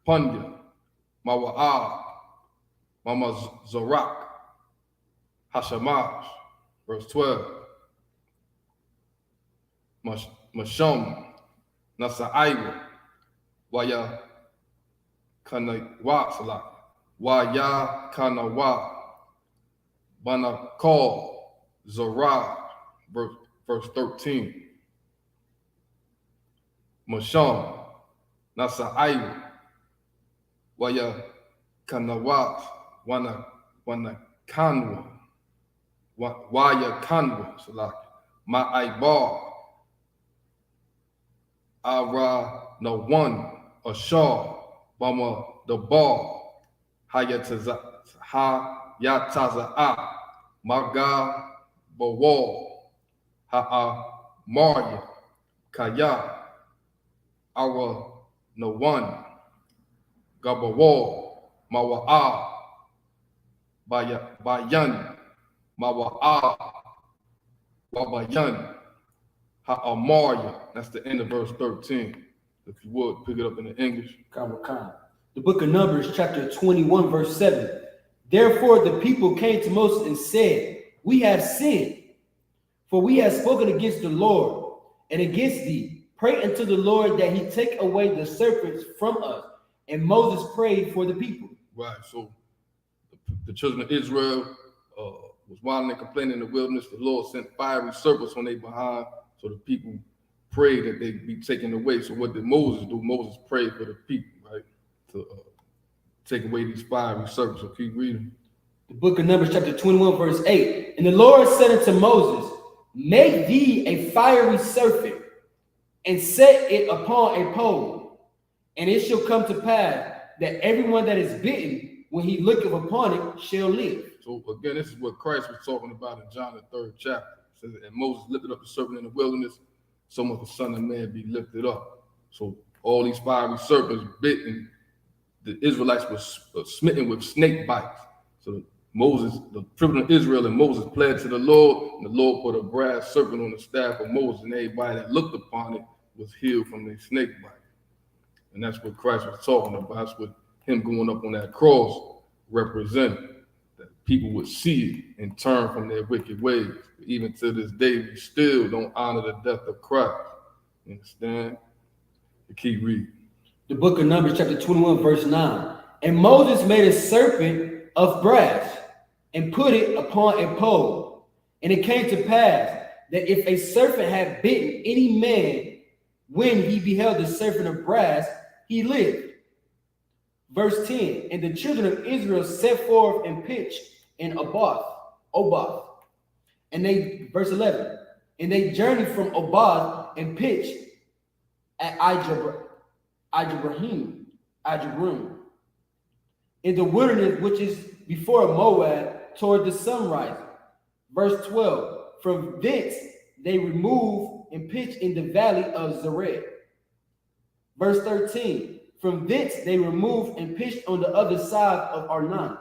Punya, Mawa'ab, Mama Zarak, Hashamash, verse 12. Mashom, Nasaiwa, Waya Kanawa Salak, Waya Kanawa, Banakal, Zara, verse 13. Mashom, Nasaiwa, Waya Kanawa, Wana Kanwa, Waya Kanwa Salak, Ma'aibar, Ara Nawan, Ashar, Bama Dabar, Hayataza'a, Maga Bawal, Ha'a Marya, Kaya, Ara Nawan, Gabawal, Mawa'a, Bayan, Mawa'a, Wabayan, Ha'amarya. That's the end of verse 13. If you would, pick it up in the English. The book of Numbers, chapter 21, verse 7. Therefore the people came to Moses and said, we have sinned, for we have spoken against the Lord and against thee. Pray unto the Lord that he take away the serpents from us. And Moses prayed for the people. Right, so the children of Israel was wilding and complaining in the wilderness. The Lord sent fiery serpents on their behind, so the people prayed that they be taken away. So what did Moses do? Moses prayed for the people, right, to take away these fiery serpents. So keep reading. The book of Numbers, chapter 21, verse 8. And the Lord said unto Moses, make thee a fiery serpent, and set it upon a pole. And it shall come to pass that everyone that is bitten, when he looketh upon it, shall live. So again, this is what Christ was talking about in John the 3rd chapter. It says, and Moses lifted up the serpent in the wilderness, so must the Son of Man be lifted up. So all these fiery serpents bitten, the Israelites were smitten with snake bites. So Moses, the children of Israel and Moses pled to the Lord, and the Lord put a brass serpent on the staff of Moses, and everybody that looked upon it was healed from their snake bite. And that's what Christ was talking about. That's what him going up on that cross represented, that people would see it and turn from their wicked ways. Even to this day, we still don't honor the death of Christ. You understand? You keep reading. The book of Numbers, chapter 21, verse 9. And Moses made a serpent of brass and put it upon a pole. And it came to pass that if a serpent had bitten any man, when he beheld the serpent of brass, he lived. Verse 10. And the children of Israel set forth and pitched in Oboth. And they, verse 11. And they journeyed from Oboth and pitched at Ijebrahim, in the wilderness which is before Moab, toward the sunrise. Verse 12. From thence they removed and pitched in the valley of Zered. Verse 13. From thence they removed and pitched on the other side of Arnon,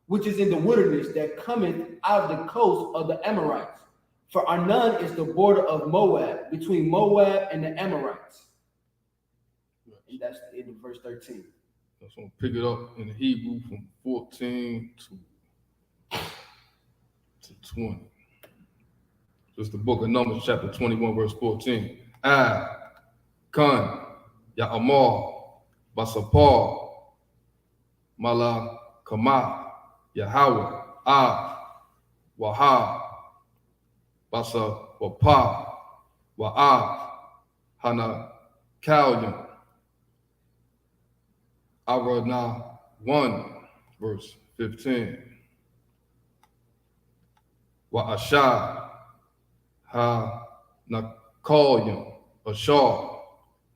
which is in the wilderness that cometh out of the coast of the Amorites. For Arnon is the border of Moab, between Moab and the Amorites. And that's the end of verse 13. So I'm going to pick it up in the Hebrew from 14 to 20. Just the book of Numbers, chapter 21, verse 14. Khan, Ya'amar, Basapar, Mala, Kama, Yahweh, Wahab, Basa, Wapa, Wa'ab, Hana, Kalyam, Arana 1, verse 15. Wa'ashah, Ha Kolyam, Ashar,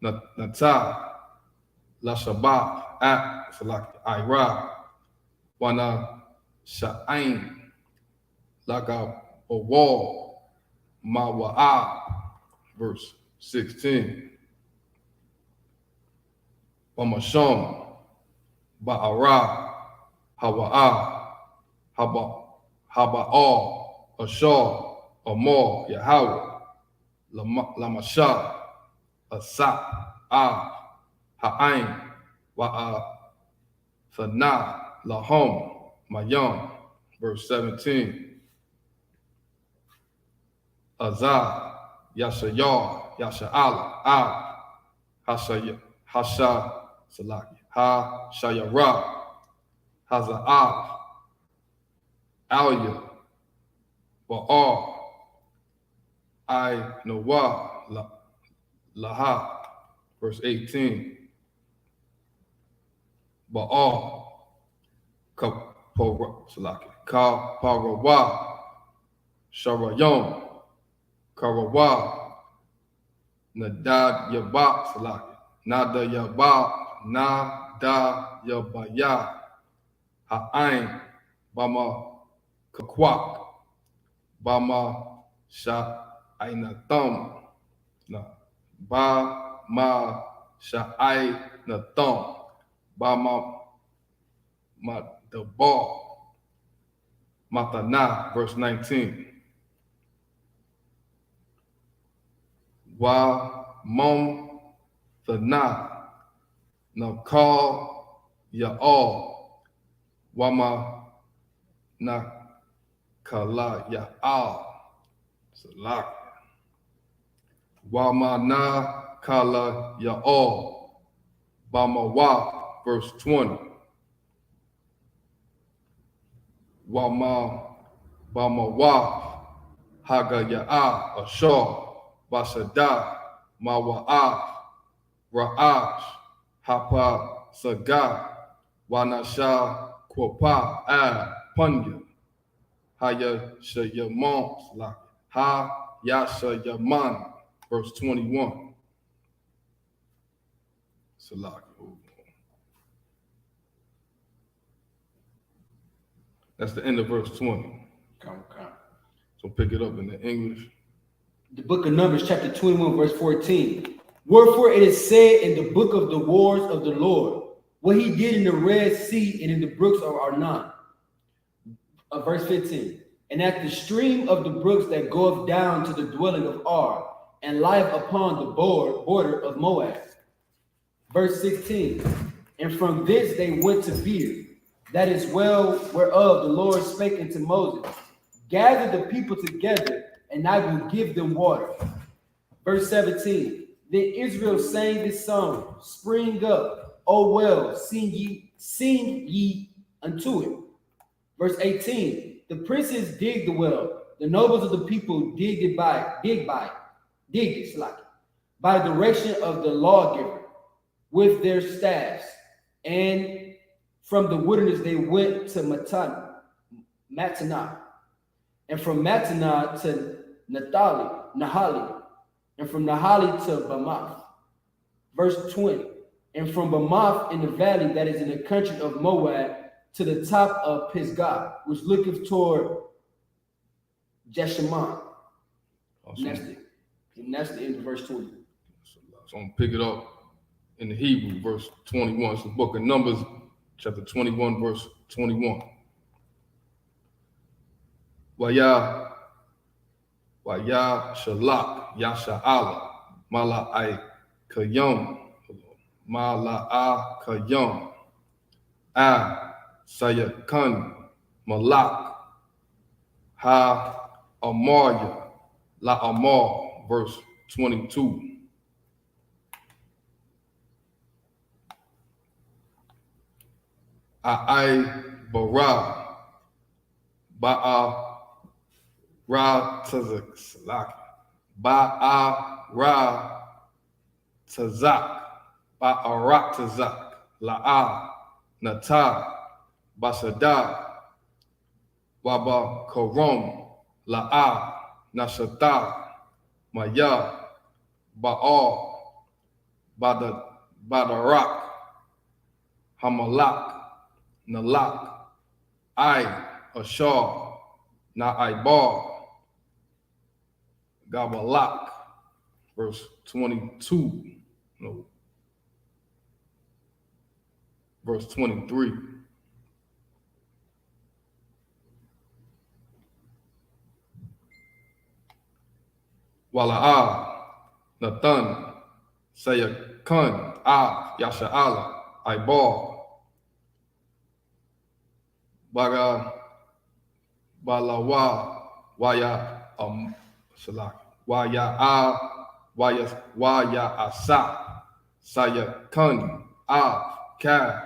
Natah, La Shabbat, At, Salaki, Ira, Wana Sha'ain, Laga Bawal, Mawa'ah, verse 16. Bamasham, Ba'ara, Hawa'ah, Haba'al, Ashar, Amor, Yahweh, Lamashah, Asap, Ha'ain, Wa'a, Thana, Lahom, Mayam, verse 17. Azah, Yashayar, Yasha'ala, Hasha, Salaki, Ha, Shayara, Haza'ah, Alya, Ba'ar, I, Noah, Laha, verse 18. Ba'al, Ka Parawa, Sharayom, Karawa, Nadad Yaba, Salaki, Nada Yaba, Nada Yabaya, Ha'ain, Bama Kakwak, Bama Sha'ainatham, Ba Ma Sha'ainatham, Bama Madabar, Matana, verse 19. Wa Mom Thana, Nakal Ya'al, Wama Nakala Ya'al, Salak. Wama Na Kala Ya'al, Bama Wa, verse 20. Wama Bama Wa, Haga Ya'a, Ashar, Basada, Mawa'a, Ra'ash, Hapa Saga, Wanasha Kwapa, Punya, Haya Shayaman, Ha Yasha Yaman, verse 21. Salaki. That's the end of verse 20. So pick it up in the English. The book of Numbers, chapter 21, verse 14. Wherefore it is said in the book of the wars of the Lord, what he did in the Red Sea and in the brooks of Arnon. Verse 15. And at the stream of the brooks that goeth down to the dwelling of Ar, and lieth upon the border of Moab. Verse 16. And from this they went to Beer, that is well whereof the Lord spake unto Moses, gather the people together, and I will give them water. Verse 17. Then Israel sang this song, spring up, O well, sing ye unto it. Verse 18. The princes dig the well, the nobles of the people dig it, by direction of the lawgiver, with their staffs. And from the wilderness they went to Mattanah, and from Mattanah to Nahali, and from Nahali to Bamath. Verse 20. And from Bamath in the valley that is in the country of Moab to the top of Pisgah, which looketh toward Jeshimon. Awesome. And that's the end of verse 20. So I'm gonna pick it up in the Hebrew, verse 21. It's the book of Numbers, chapter 21, verse 21. Waya Shalak, Yasha'ala, Mala'ai Kayam, Mala'a Kayam, Sayakan, Malak, Ha Amarya, La Amar, verse 22. A'ai Bara, Ba'a Ra Tazak, Ba'a Ra Tazak, Ba'a Tazak, La'a Natah, Basada, Waba Korom, La'a Nashata, Maya, Baal, by the rock, Hamalak, Nalak, Ashar, Naibar, Gabalak, verse 22, no, verse 23. Wala'ah, Nathan, Sayakun, Yasha'ala, Ibar, Baga, Balawa, Waya, Salak, Waya Asa, Sayakun, Ka,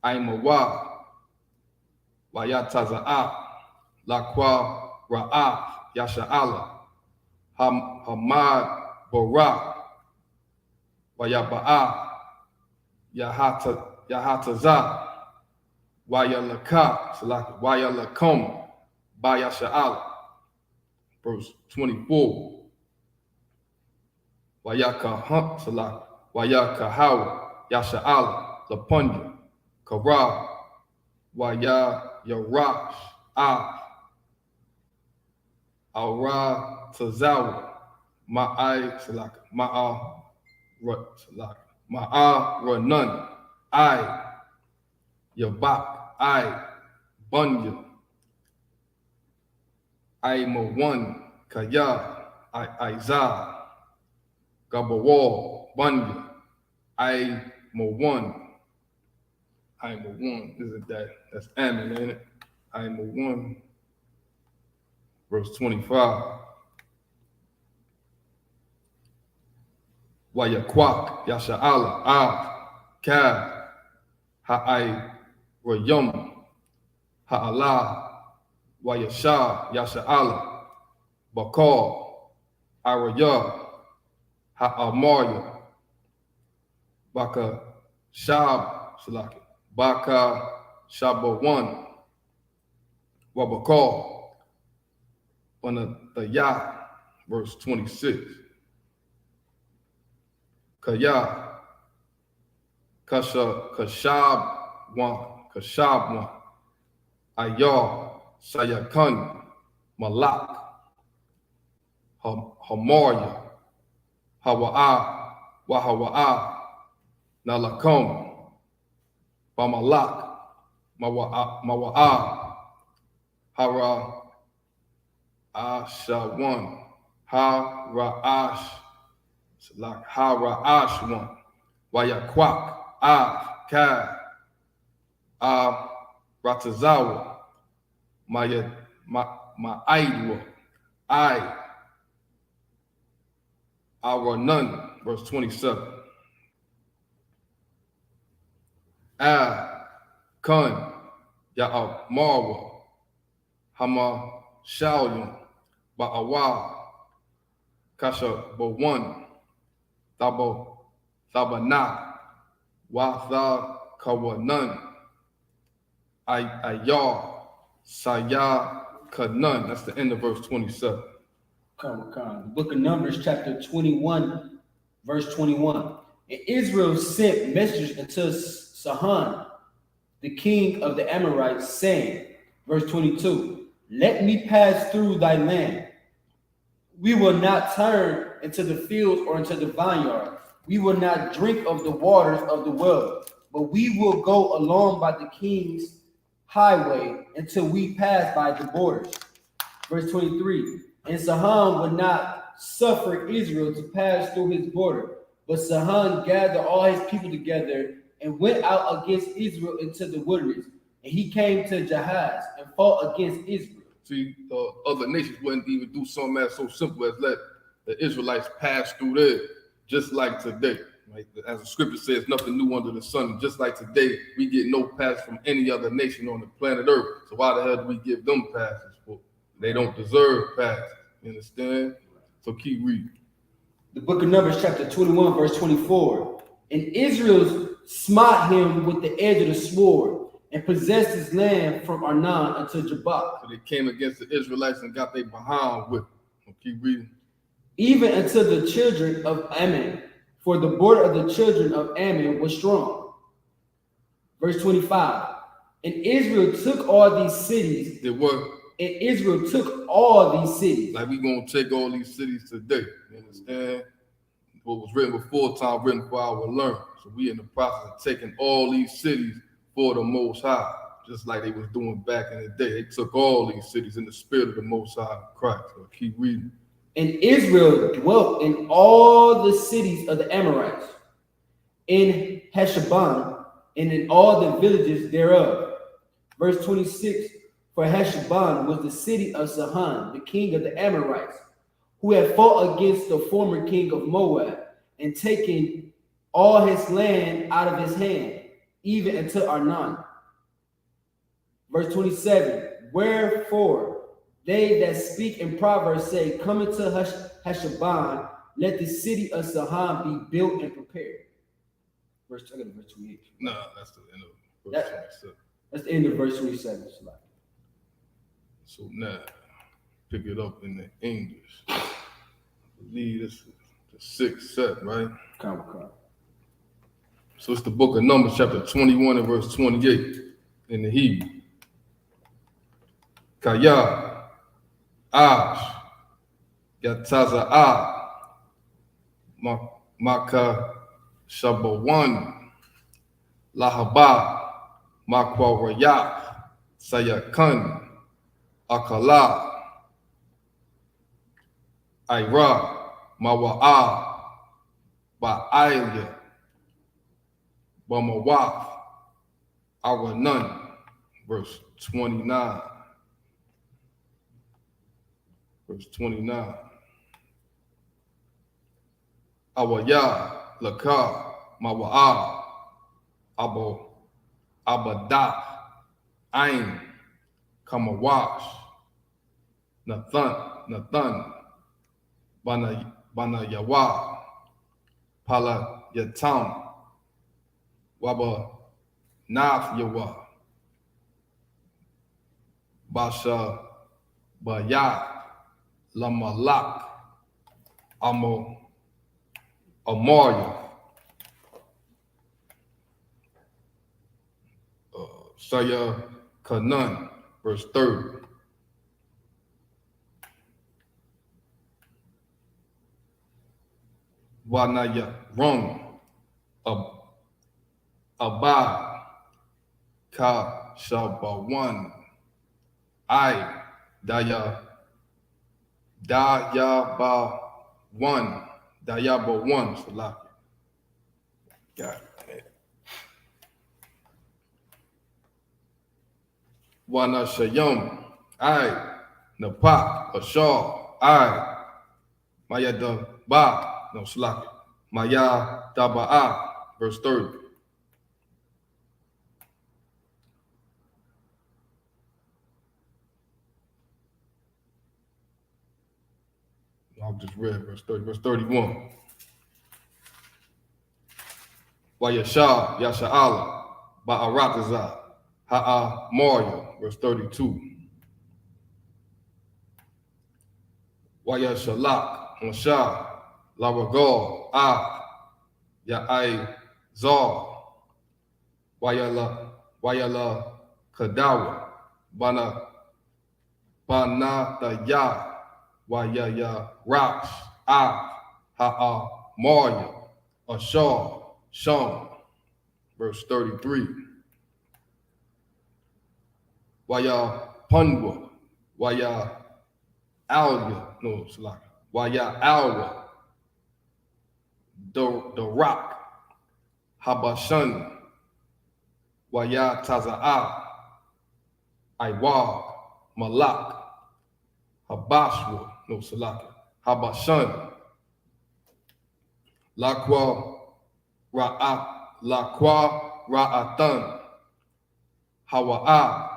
Aimawa, Waya Taza'a, Lakwa, Ra'ah, Yasha'ala, Hamad, Barak, Wayaba'a, Yahataza, Wayalaka, Salak, Wayalakum, Bayasha'ala. Verse 24. Wayaka Salak, Wayaka Hawa, Yasha'ala, Lapunya, Kara, Waya Yarash, Ara Tazawa, Ma'ai Salak, Ma'aranan, Yabak, Bunya, Mawan, Kaya, Izah, Gabawal, Bunya, Mawan, isn't that? That's Ammon, ain't it? Mawan, verse 25. Wayakwak, Yasha'ala, Ka, Rayum, Ha'ala, Wayasha, Yasha'ala, Bakar, Araya, Ha'amarya, Baka Shab, Salaki, Baka Shabawan, Wabakar, Wanataya, verse 26. Kaya, Kashab one, Ayar, Sayakun, Malak, Hamarya, Wahawa'a, Nalakum, Bamalak, Mawa'a, Hara Ashawan, Hara'ash one, Wayakwak, Ka, Ratazawa, Ma'aidwa, Aranan, verse 27. Kun, Ya'amarwa, Hama Shalyum, Ba'awa, Kasha Bawan, Thabana, Watha Kawanan, Ayar, Saya Kanan. That's the end of verse 27. The book of Numbers, chapter 21, verse 21. And Israel sent messengers unto Sihon, the king of the Amorites, saying, verse 22, let me pass through thy land. We will not turn into the fields or into the vineyard. We will not drink of the waters of the well, but we will go along by the king's highway until we pass by the borders. Verse 23, and Sihon would not suffer Israel to pass through his border, but Sihon gathered all his people together and went out against Israel into the wilderness. And he came to Jahaz and fought against Israel. See, other nations wouldn't even do something as so simple as let the Israelites pass through there, just like today. Right? As the scripture says, nothing new under the sun. Just like today, we get no pass from any other nation on the planet Earth. So why the hell do we give them passes for? They don't deserve passes. You understand? So keep reading. The book of Numbers, chapter 21, verse 24. And Israel smote him with the edge of the sword and possessed his land from Arnon unto Jabbok. So they came against the Israelites and got their behind with them. So keep reading. even unto the children of Ammon, for the border of the children of Ammon was strong. Verse 25. And Israel took all these cities. Did what? And Israel took all these cities. Like we gonna take all these cities today. You understand? What was written before time, written for our learn. So we in the process of taking all these cities for the Most High, just like they was doing back in the day. They took all these cities in the spirit of the Most High Christ. So keep reading. And Israel dwelt in all the cities of the Amorites, in Heshbon, and in all the villages thereof. Verse 26, for Heshbon was the city of Sihon, the king of the Amorites, who had fought against the former king of Moab, and taken all his land out of his hand, even unto Arnon. Verse 27, wherefore they that speak in Proverbs say, come into Heshbon, let the city of Sihon be built and prepared. Verse 28. No, that's the end of verse 27. That's the end of verse 27. So now, pick it up in the English. I believe this is the sixth set, right? Come. So it's the book of Numbers, chapter 21 and verse 28 in the Hebrew. Kaya, Ash, Yataza, Maka, Shabawan, Lahaba, Makwa Rayak, Sayakan, Akala, Ira, Mawa'a, Ba'alia, Bamawaf, Awanan, verse 29. Verse 29. Awaya, Laka, Mawa'a, Abadah, Ain, Kamawash, Nathan, Bana Yawa, Pala Yatam, Waba Naf Yawa, Basha Bayat, Lamalak, Amoria, Saya Kanan, verse 30. Wanaya Rum, Abad, Ka Shabawan, I, Dayaba one, Salaki. Got it. Wana Shayum, I, Napak, Ashar, I, Mayada Ba, no Salaki. Maya Daba'a, verse 30. I've just read verse 30, verse 31. Wayashah, Yasha'ala, Ba'aratazah, Ha'a Maria, verse 32. Wayashalak, Mashah, Laragal, Ya'ai Zar, Wayala Kadawa, Banataya, Wayaya Rash, Ha'a Maria, Ashar, Sham, verse 33. Waya Punwa, Waya Alya, no, it's like Waya Alwa, the Rock, Habashan, Waya Taza'a, Iwag, Malak, Habashwa, no, Salaka, Habashan, Lakwa Ra'atan, Hawa'a,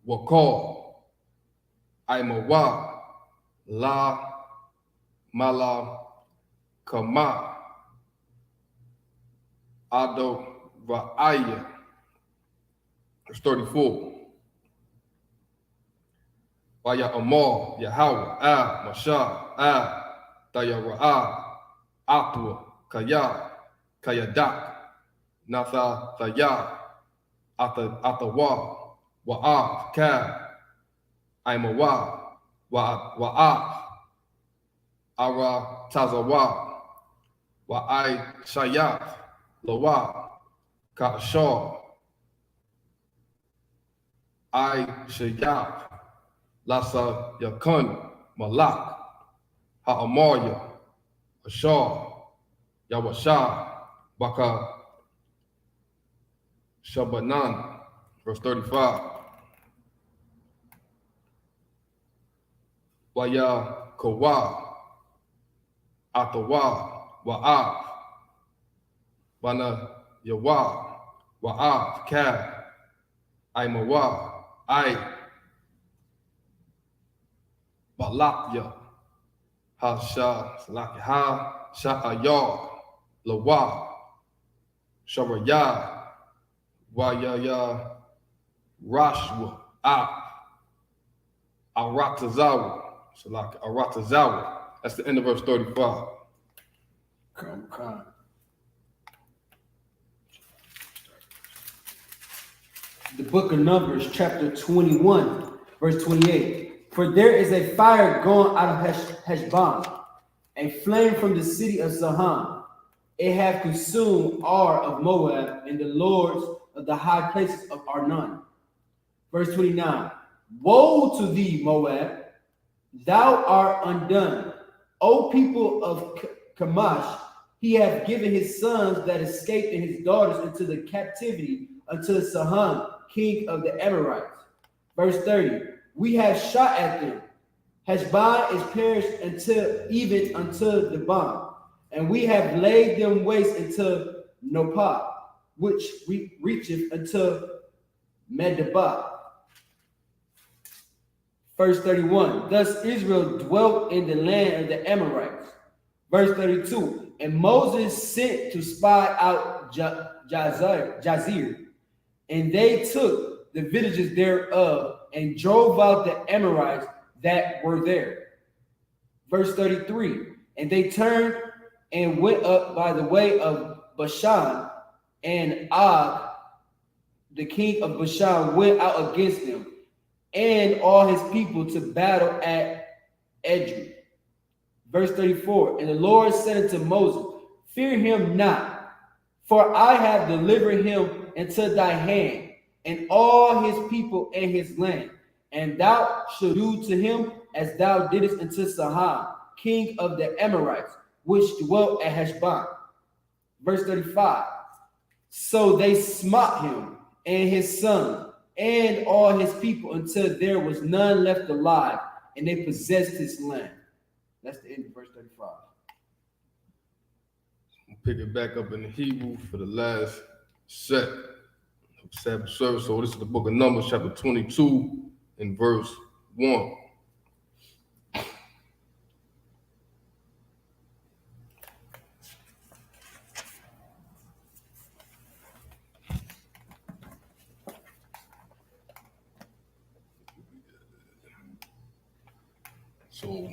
Wakal, Aimawa, La Mala Kama, Ado Ra'aya, verse 34. Waya Amar, Yahweh, Masha, Tayara'a, Atua, Kaya, Kayadak, Natha, Thaya, Atawa, Wa'af, Ka, Aimawa, Wa'af, Ara, Tazawa, Wa'ai, Shayaf, Lawa, Ka'ashar, I, Shayaf, Lasa, Yakun, Malak, Ha'amarya, Ashar, Yawashah, Baka, Shabanan, verse 35. Waya Kawa, Atawa, Wa'af, Bana Yawa, Wa'af, Ka, Aimawa, I, Balakya, Ha Sha, Salaki Ha, Sha'ayar, Lawa, Sharaya, Wayaya, Rashwa, Aratazawa, Salaki, Aratazawa. That's the end of verse 35. Come. The book of Numbers, chapter 21, verse 28. For there is a fire going out of Heshbon, a flame from the city of Sihon. It hath consumed Ar of Moab and the lords of the high places of Arnon. Verse 29. Woe to thee, Moab! Thou art undone. O people of Kamash, he hath given his sons that escaped and his daughters into the captivity unto Sihon, king of the Amorites. Verse 30. We have shot at them. Heshbon is perished even unto Dibon, and we have laid them waste into Nopah, which reacheth unto Medeba. Verse 31. Thus Israel dwelt in the land of the Amorites. Verse 32. And Moses sent to spy out Jazer, and they took the villages thereof and drove out the Amorites that were there. Verse 33. And they turned and went up by the way of Bashan, and Og, the king of Bashan, went out against them, and all his people to battle at Edrei. Verse 34. And the Lord said unto Moses, fear him not, for I have delivered him into thy hand, and all his people and his land, and thou shalt do to him as thou didst unto Sihon, king of the Amorites, which dwelt at Heshbon. Verse 35. So they smote him and his son and all his people until there was none left alive, and they possessed his land. That's the end of verse 35. We'll pick it back up in the Hebrew for the last set of Sabbath service. So this is the book of Numbers, chapter 22, and verse 1. So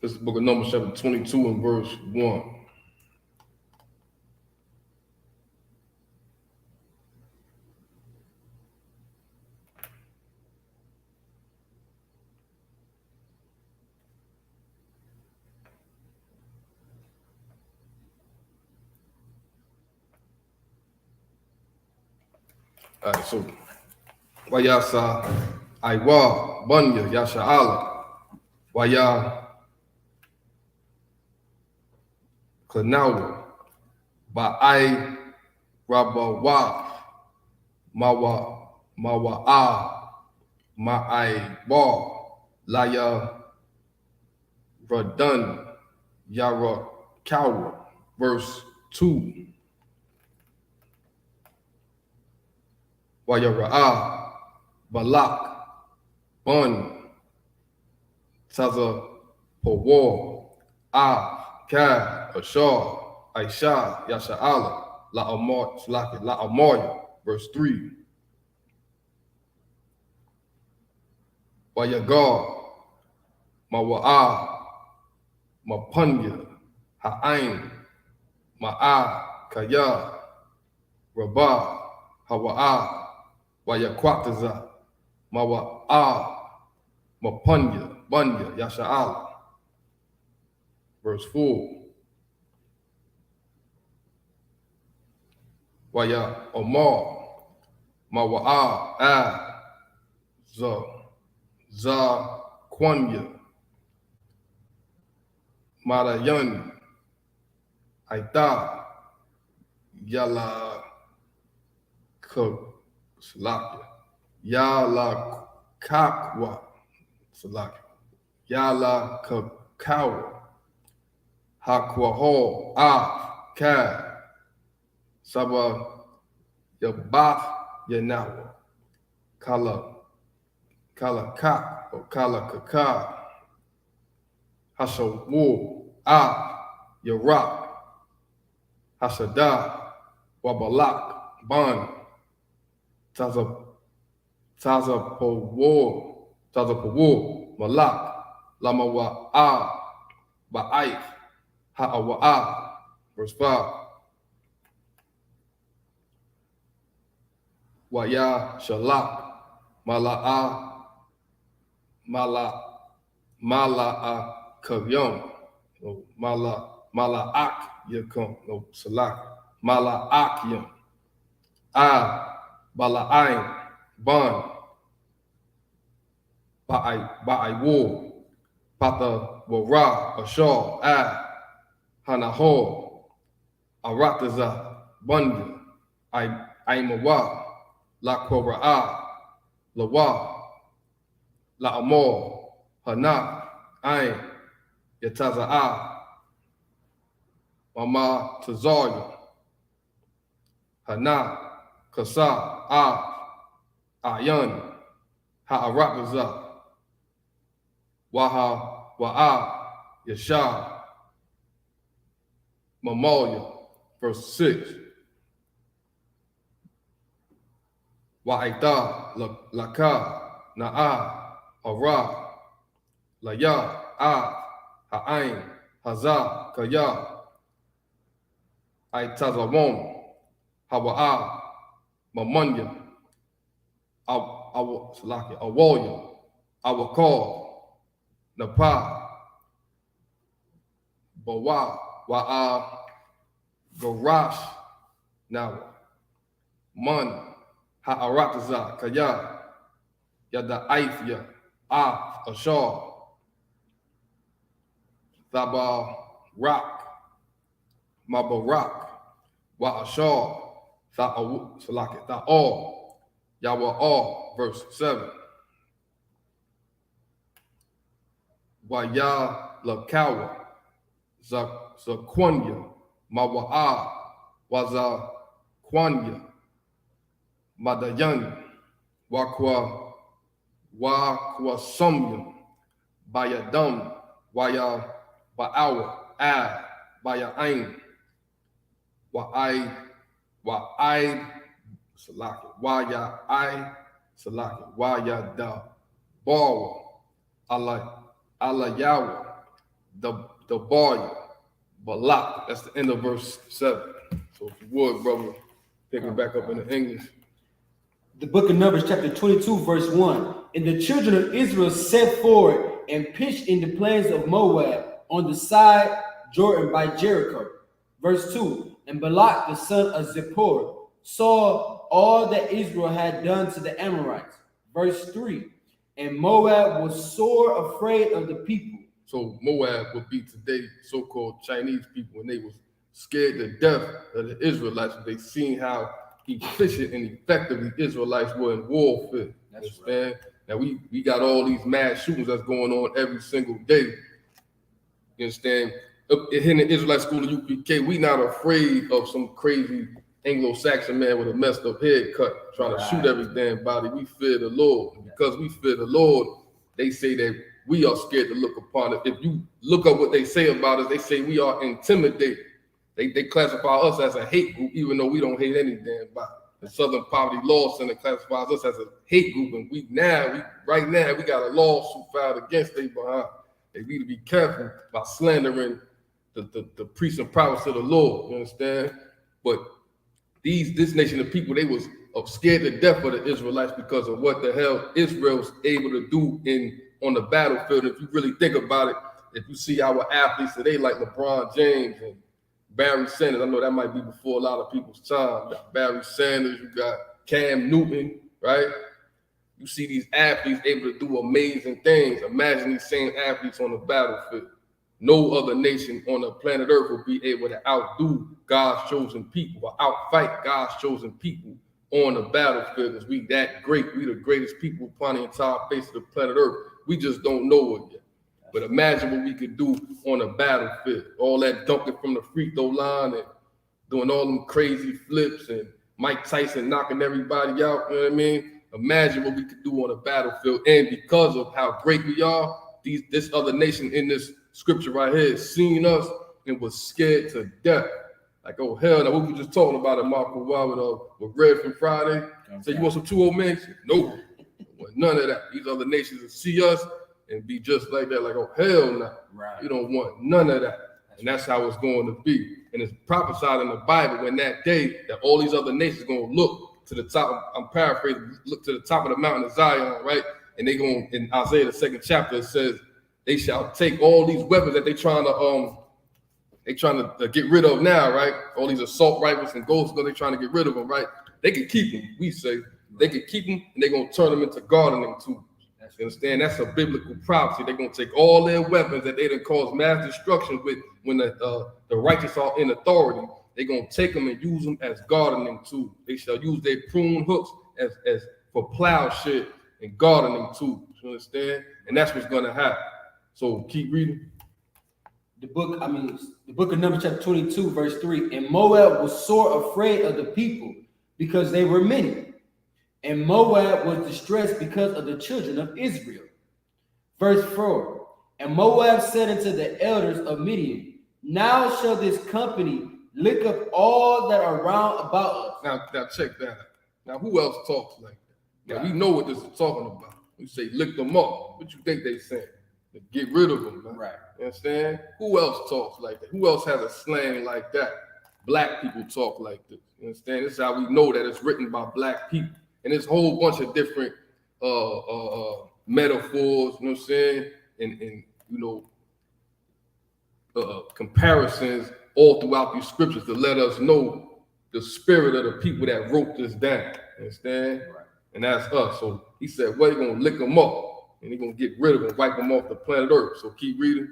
this is the book of Numbers, chapter 22, and verse 1. All right, so Wayasa Aiwa Bunya Yasha'ala Waya Klanawa Ba'ai Rabawa Mawa'a Ma'ai Ba Laya Radan Yara Kawa, verse 2. Wayara'a Balak Bun Taza Pawar Ka Ashar Aisha Yasha'ala La Amarya, verse 3. Wayagar, Mawa'a, Mapunya, Ha'ain, Ma'a, Kaya, Rabah, Hawa'a, Wayakwataza, Mawa'a, Mapunya, Bunya, Yasha'ala. Verse 4. Waya Omar, Mawa'a, Za, Kwanya, Marayan, Aita, Yala, Salakia, Yala Kakwa, Salakia, Yala Kakawa, Hakwaho, Ka, Saba, Yabah, Yanawa, Kala Ka, or Kala Kaka, Hashawu, Yarak, Hashada, Wabalak, Ban, Tazapawo, Malak, Lamawa, Ba'aif, Ha'awa'a. Verse 5. Waya Shalak, Mala'a Kavyam, no Mala'ak Yakum, no Salak, Mala'akyam, Bala'ain, Ban, Ba'ai Pata Wara, Ashar, Hanahor, Arataza, Bunda, Aimawa, La Kora'a, Lawa, La Amor, Hana, Ain, Yataza'a, Mama Tazarya, Hana, Kasa, Ayan, Ha'arakaza, Wa'a, Yasha, Mamalia. Verse 6. Wa'aita, Laka, Na'a, Hara, Laya, Ha'ain, Haza, Kaya, Aitazawon, Hawa'a, Mamunya, Awalya, Awakal, Napa, Bawa, Wa'a, Garash, Nawa, Man, Ha'arataza, Kaya, Yada Aifya, Ashar, Thaba, Rak, Mabarak, Wa'ashar, Tha'al, Yawa'al, verse 7. Waya Lakawa, Zakwanya, Mawa'a, Waza Kwanya, Madayan, Wakwa Somyam, Bayadam, Waya Ba'awa, Baya'ain, Wa'ai, Salaki, Salaki, Waya Da, Bawa, Alayawa, the Bar, Balak. That's the end of verse 7. So if you would, brother, pick it back up in the English. The book of Numbers, chapter 22, verse 1. And the children of Israel set forward and pitched in the plains of Moab on the side Jordan by Jericho. Verse 2. And Balak the son of Zippor saw all that Israel had done to the Amorites. Verse 3. And Moab was sore afraid of the people. So Moab would be today so-called Chinese people, and they was scared to death of the Israelites. They seen how efficient and effective the Israelites were in warfare. That's right. Now we got all these mass shootings that's going on every single day. You understand? In the Israelite school of UPK, we not afraid of some crazy Anglo-Saxon man with a messed up haircut trying to shoot every damn body. We fear the Lord. And because we fear the Lord, they say that we are scared to look upon it. If you look up what they say about us, they say we are intimidated. They classify us as a hate group, even though we don't hate any damn body. The Southern Poverty Law Center classifies us as a hate group, and right now we got a lawsuit filed against they behind. They need to be careful about slandering the priests and prophets of the Lord. You understand? But this nation of people, they was scared to death of the Israelites because of what the hell Israel's able to do on the battlefield. If you really think about it, if you see our athletes today like LeBron James and Barry Sanders, I know that might be before a lot of people's time. You got Barry Sanders, you got Cam Newton, right? You see these athletes able to do amazing things. Imagine these same athletes on the battlefield. No other nation on the planet Earth will be able to outdo God's chosen people or outfight God's chosen people on the battlefield because we that great. We the greatest people upon the entire face of the planet Earth. We just don't know it yet. But imagine what we could do on a battlefield. All that dunking from the free throw line and doing all them crazy flips and Mike Tyson knocking everybody out. You know what I mean? Imagine what we could do on a battlefield. And because of how great we are, this other nation in this scripture right here seen us and was scared to death. Like, oh hell, now what we just talking about at Marco Wild with Red from Friday. Okay. Say, you want some 2 old men? Nope. None of that. These other nations will see us and be just like that, like, oh hell no. Right. You don't want none of that. And that's how it's going to be. And it's prophesied in the Bible when that day that all these other nations are going to look to the top, I'm paraphrasing, look to the top of the mountain of Zion, right? And they going, in Isaiah, the 2nd chapter, it says, they shall take all these weapons that they trying to get rid of now, right? All these assault rifles and ghosts, they're trying to get rid of them, right? They can keep them, we say. They can keep them, and they're going to turn them into gardening tools. You understand? That's a biblical prophecy. They're going to take all their weapons that they done caused mass destruction with when the righteous are in authority. They're going to take them and use them as gardening tools. They shall use their prune hooks as for plowshare and gardening tools. You understand? And that's what's going to happen. So keep reading. The book of Numbers chapter 22, verse 3. And Moab was sore afraid of the people because they were many. And Moab was distressed because of the children of Israel. Verse 4. And Moab said unto the elders of Midian, now shall this company lick up all that are round about us. Now check that out. Now who else talks like that? Now we know what this is talking about. We say lick them up. What you think they saying? Get rid of them, man. Right. You understand? Who else talks like that? Who else has a slang like that? Black people talk like this. You understand? This is how we know that it's written by black people. And there's a whole bunch of different metaphors, you know what I'm saying? And you know, comparisons all throughout these scriptures to let us know the spirit of the people that wrote this down. You understand? Right. And that's us. So he said, well, you're going to lick them up. And he's going to get rid of them, wipe them off the planet Earth. So keep reading.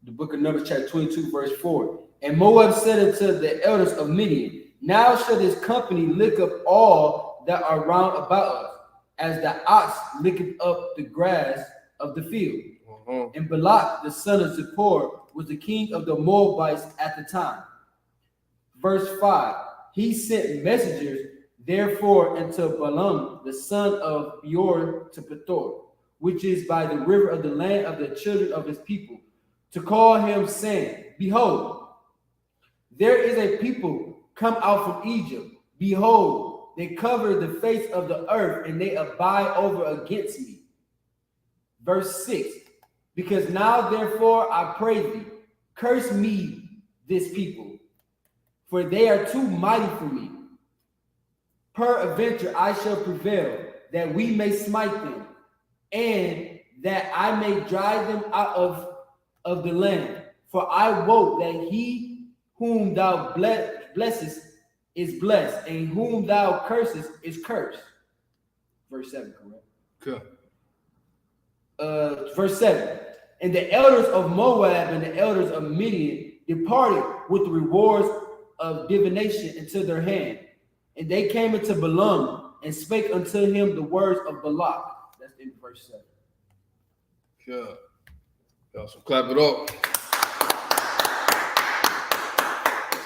The book of Numbers chapter 22, verse 4. And Moab said unto the elders of Midian, now shall this company lick up all that are round about us, as the ox licketh up the grass of the field. And Balak, the son of Zippor, was the king of the Moabites at the time. Verse 5. He sent messengers, therefore, unto Balaam, the son of Beor, to Pethor, which is by the river of the land of the children of his people, to call him, saying, behold, there is a people come out from Egypt. Behold, they cover the face of the earth, and they abide over against me. Verse 6, because now, therefore, I pray thee, curse me this people, for they are too mighty for me. Peradventure I shall prevail, that we may smite them, and that I may drive them out of the land. For I wot that he whom thou blessest is blessed, and whom thou cursest is cursed. Verse 7, correct? Okay. Verse 7. And the elders of Moab and the elders of Midian departed with the rewards of divination into their hand. And they came into Balaam and spake unto him the words of Balak. That's in verse 7. Yeah. Y'all so clap it up.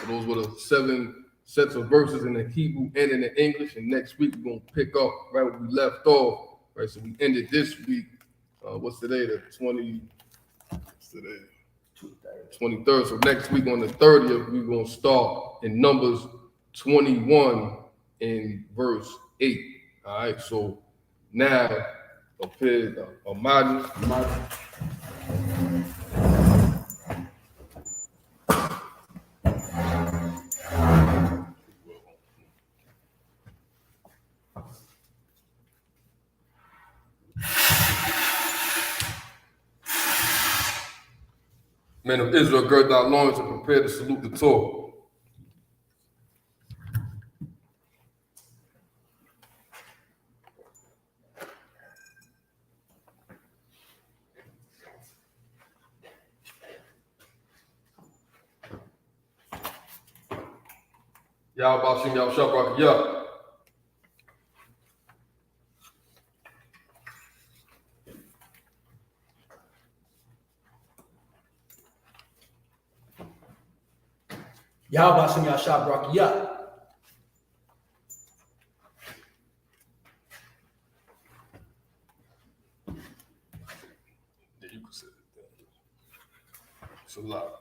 So those were the 7 sets of verses in the Hebrew and in the English. And next week we're going to pick up right where we left off. Right. So we ended this week. What's today? The 23rd. So next week on the 30th, we're going to start in Numbers 21 in verse 8. All right, so now appeared Almighty. Men of Israel, gird thy loins and prepare to salute the Torah. Yahweh Shem Yahweh Shabrak Yah. Yahweh Shem Yahshua Brakiyah. Yeah, you can say it. It's a lot.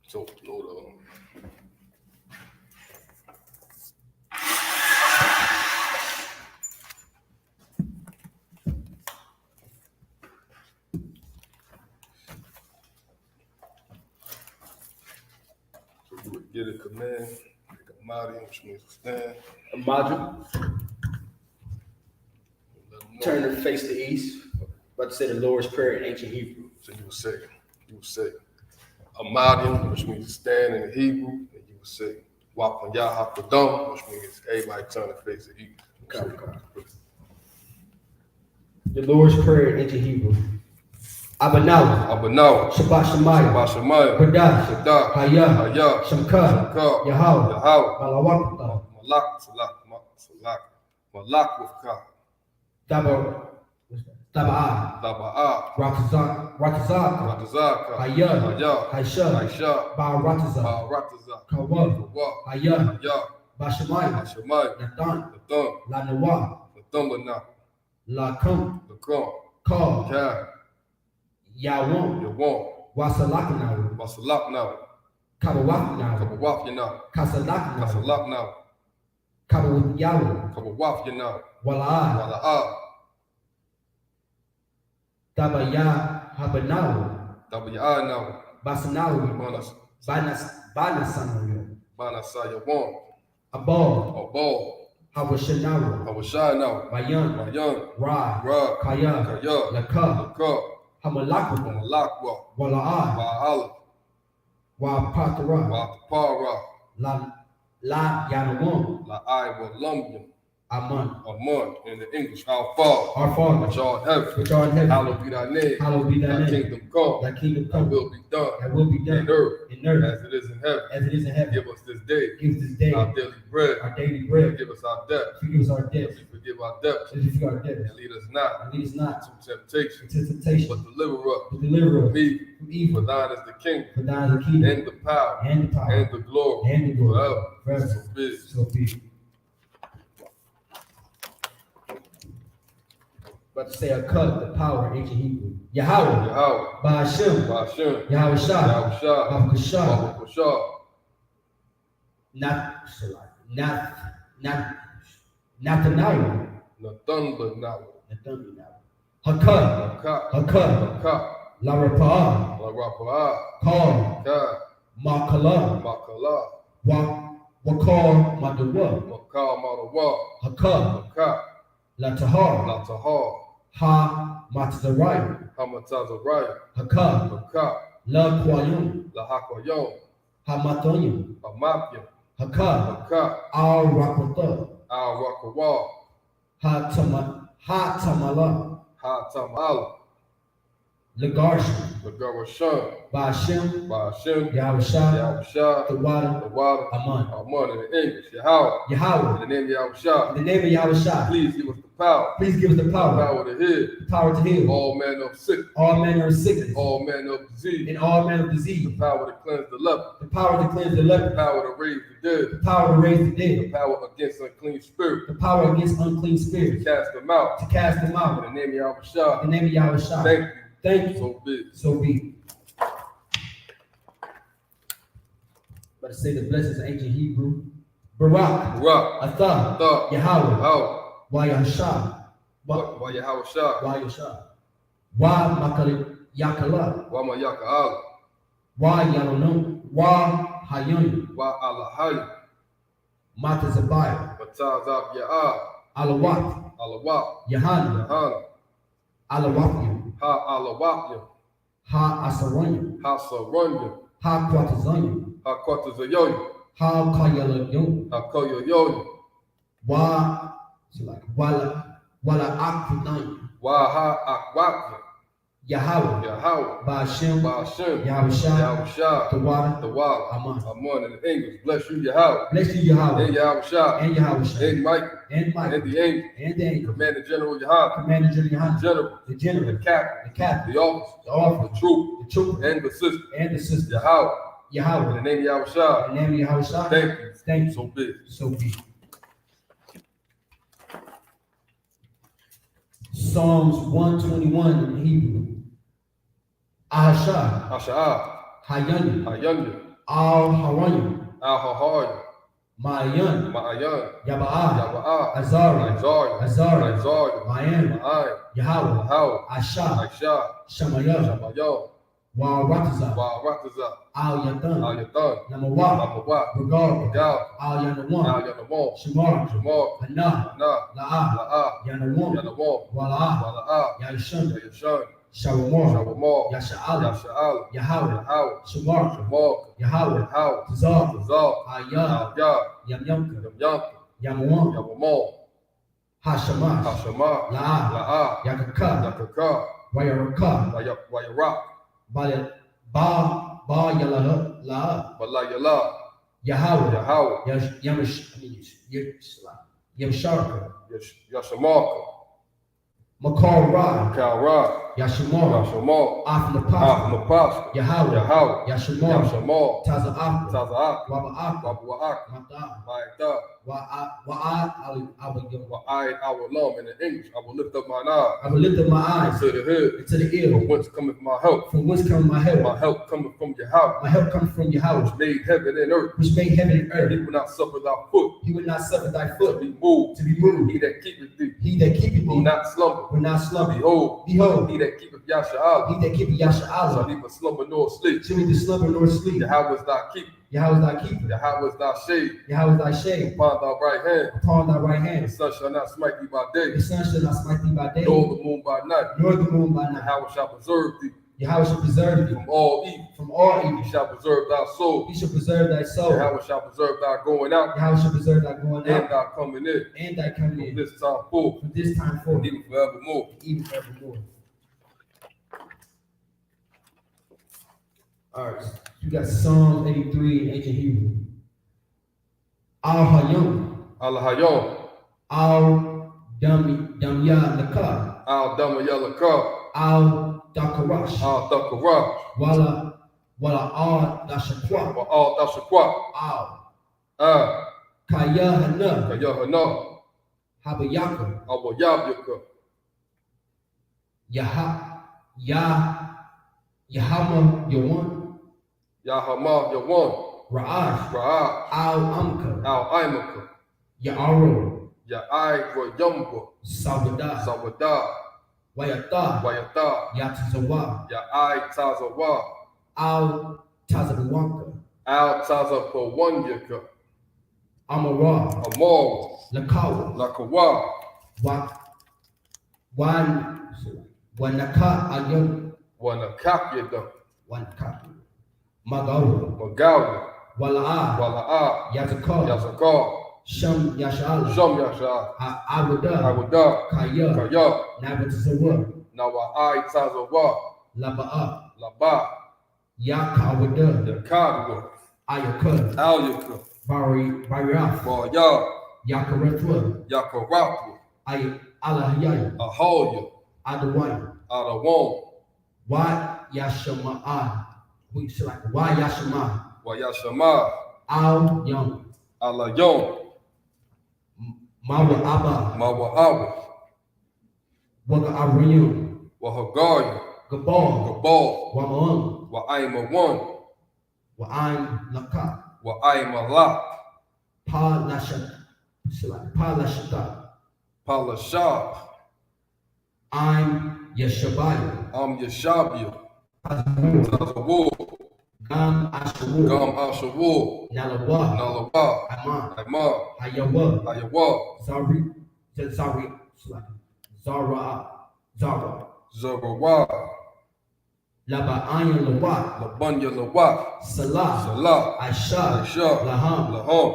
So, hold on. So you would get a command, like a Mahdi, which means to stand. Imagine. Turn and face the east. About to say the Lord's Prayer in ancient Hebrew. So you would say, Amadian, which means to stand in the Hebrew, and you would say, Wapan Yaha Padam, which means everybody turn and face the east. Okay. The Lord's Prayer in ancient Hebrew. Abanawa. Shabbat Shemayah. Badash. Hayah. Shamka. Yahweh. Malawakta. Malak with Ka. Taba'a. Ratazak. Hayah. Haisha. Ba'ratazak. Kawa. Hayah. Bashamayah. Nathan. Lanawa. Lakum. Call. Yawon. Wasalaknaw. Kabawafnaw. Kasalaknaw. Kabawafnaw. Wala'ah. Tabaya Habanaw. Basanaw. Banasayawon. Abal. Hawashanaw. Bayan. Ra. Kaya. Laka. Hamalakwa. Wala'ah. Wapatara. La Yanawon. La'ai Aman. In the English, our Father, which art in heaven, hallowed be thy name. Thy kingdom come. Thy will be done. In earth. As it is in heaven. Give us this day. Our daily bread. Forgive us our debts. As we forgive our debtors. And lead us not into temptation. But deliver us from evil. For thine is the kingdom. And the power. And the glory. Forever. So be it. About to say a cut, the power in ancient Hebrew. Yahweh. Ba'ashem. Yahweh Shah. Ba'akashah. Nathanael. Hakad. Larapa'ah. Kal. Makala. Wakal Madawa. Hakad. Latahar. Hamatazariah. Hakad. Laquayum. Hamatonyum. Hakad. Al-Rakwata. Hatamala. Lagarshon. Ba'ashem. Yahweh. The water. Aman. In the English, Yahweh. In the name of Yahweh. Please give us the power. The Power to heal. All manner of sickness. All manner of disease. The power to cleanse the leper. The power to raise the dead. The power against unclean spirits. To cast them out. In the name of Yahweh. Thank you Thank you. So big. So be it. But to say the blessings of ancient Hebrew. Barak. Barak. Atah. Atah. Yahweh. Yahweh. Wayashah. Wa Yahweh Shah. Wayashah. Wa Yakala. Wa Mayaka Wa Yalonum. Wa Hayun. Wa Alahay. Matazabaya. Matazab Ya'ah. Alawat. Alawat. Yahana. Yahana. Alawatyu. Ha Alawatya. Ha Asaranya. Ha Saranya. Ha Quatazanya. Ha Quatazayoy. Ha Kayalayun. Ha Koyoyoy. Wa Wala Akutanya. Wa Ha Akwatya. Yahweh. Yahweh. Ba'ashem. Ba'ashem. Yahweh Shah. Yahweh Shah. Tawada. The Wala. Aman. Aman in the English. Bless you, Yahweh. Bless you, Yahweh. And Yahweh Shah. And Yahweh Shah. And Michael. And Michael. And the angel. And the angel. Commander General Yahweh. Commander General. General. The general. The captain. The captain. The officer. The officer. The troop. The trooper. And the sister. And the sister. Yahweh. In Yahweh. the name of Yahweh Shah. In the name of Yahweh Shah. Thank you. Thank you. So big. So be it. Psalms 121 in Hebrew. Ahashah. Asha'ah. Hayanya. Hayanya. Al Haranya. Al-Hahaya. Ma'ayan. Ma'ayan. Yaba'ah. Yaba'ah. Azari. Isaiah. Azari. Isaiah. Ma'an. Ma'ai. Yahweh. Yahweh. Asha. Aisha. Shamayah. Shamayah. Wa'arataza. Wa'arataza. Al Yatan. Al-Yatan. Namawa. Namawa. Regard. Gal. Al Yanawan. Al-Yanamon. Shamar. Shamar. Hana. Hana. La'ah. La'ah. Yanawan. Yanamon. Wala'ah. Wala'ah. Yashan. Yashan. Shawamor. Shawamor. Yasha'ala. Yasha'al. Yahweh. Yahweh. Shamar. Shamar. Yahweh. Yahweh. Tazar. Tazal. Ayah. Al-Yah. Yamyamka. Yamyanka. Yamawan. Yamamon. Hashamash. Hashemah. La'ah. La'ah. Yakaka. Yakaka. Wayaraka. Wayarak. Ba Yalaha. La'ah. Balayala. Yahweh. Yahweh. Yamsharka. Yashamarka. Makar Ra. Kalra. Yashamar. Yashamar. Afnapah. Mapasta. Yahweh. Yahweh. Yashamar. Yashamar. Taza'aka. Taza'ak. Waba'aka. Wabu'ak. Mata. Ma'ita. Wa'ad Awayam. Wa'ai our lum in the English. I will lift up mine eye I will lift up my eyes to the head. to the From ear. whence cometh my help? From whence comes my help? My help cometh from Yahweh, My help comes from Yahweh, which made heaven and earth. which made heaven and He earth. will not suffer thy foot He will not suffer thy to foot be moved. to be moved. He that keepeth thee He that keepeth will thee not slumber. will not slumber. Behold, Behold, he that keepeth Yasha'al he that keepeth shall Yasha'ala neither slumber nor sleep. shall neither slumber nor sleep. Yahweh is thy keeper. Yahweh is thy keeper. Yahweh is thy shade Yahweh is thy shade upon thy right hand. upon thy right The hand. sun shall not smite thee by day, The sun shall not smite thee by day, nor the moon by night. nor the moon by night. Yahweh shall preserve thee Yahweh shall preserve thee from all evil. from all He evil. shall preserve thy soul. He shall preserve thy soul. Yahweh shall preserve thy going out Yahweh shall preserve thy going and out thy coming in and thy coming from in this time forth, from this time forth, and even forevermore. even forevermore. All right, you got Psalm 83 in ancient Hebrew. Al Hayom, Allah Hayom, Al Damya Laka, Al Damayalaka, Al Dakarash, Al Dakara, Wala Al Dashakwa, wa Al Dashakwa, Al Kaya Hana, Kayahana, Habayaka, Abu Yabyaka, Yahama Yawan, Yahama Yawan, Ra'ash, Ra'ah, Al Amka, Al Aimaka, Ya'aro, Ya'ai Yumba, Sawada, Sawada, Wayata, Wayata, Yatizawa, Ya'ai Tazawa, Al Tazawanka, Al Tazapawanyaka, Amara, Amor, Lakawa, Lakawa, Wanaka Ayam, Wanakapyada, Wanaka, Magawa, Magawa, Wala'a, Wala'a, Yazaka, Yazaka, Sham Yashala, Shum Yasha, Awada, Awada, Kaya, Kaya, Nabatazawa, Nawa'ai Tazawa, Laba'a, Laba, Yakawada, Yakadwa, Ayaka, Alyaka, Bariaf, Baya, Yakaratwa, Yakarapu, Alahaya, Ahoya, Adawai, Adawon, Wa Yashama'a, we select Wa Yashama, Wayashama, Al Yam, Alayon, Mawa Abba, Mawa'awa, Waga Arayum, Wahagaya, Gabal, Gabal, Wa'am, Wa'aim one, Wa'aim Laka, Wa'aim Alak, Pa Lashata, Palashab, I'm Yeshabai, Am Yeshabia, Tazawur, Tazawur, Gam Ashawur, Gam Ashawur, Nalawa, Nalawa, Amar, Amar, Hayawa, Hayawa, Zara, Zarawa, Laba'ayan Lawa, Labunya Lawa, Salah, Salah, Aisha, Aisha, Laham, Laham,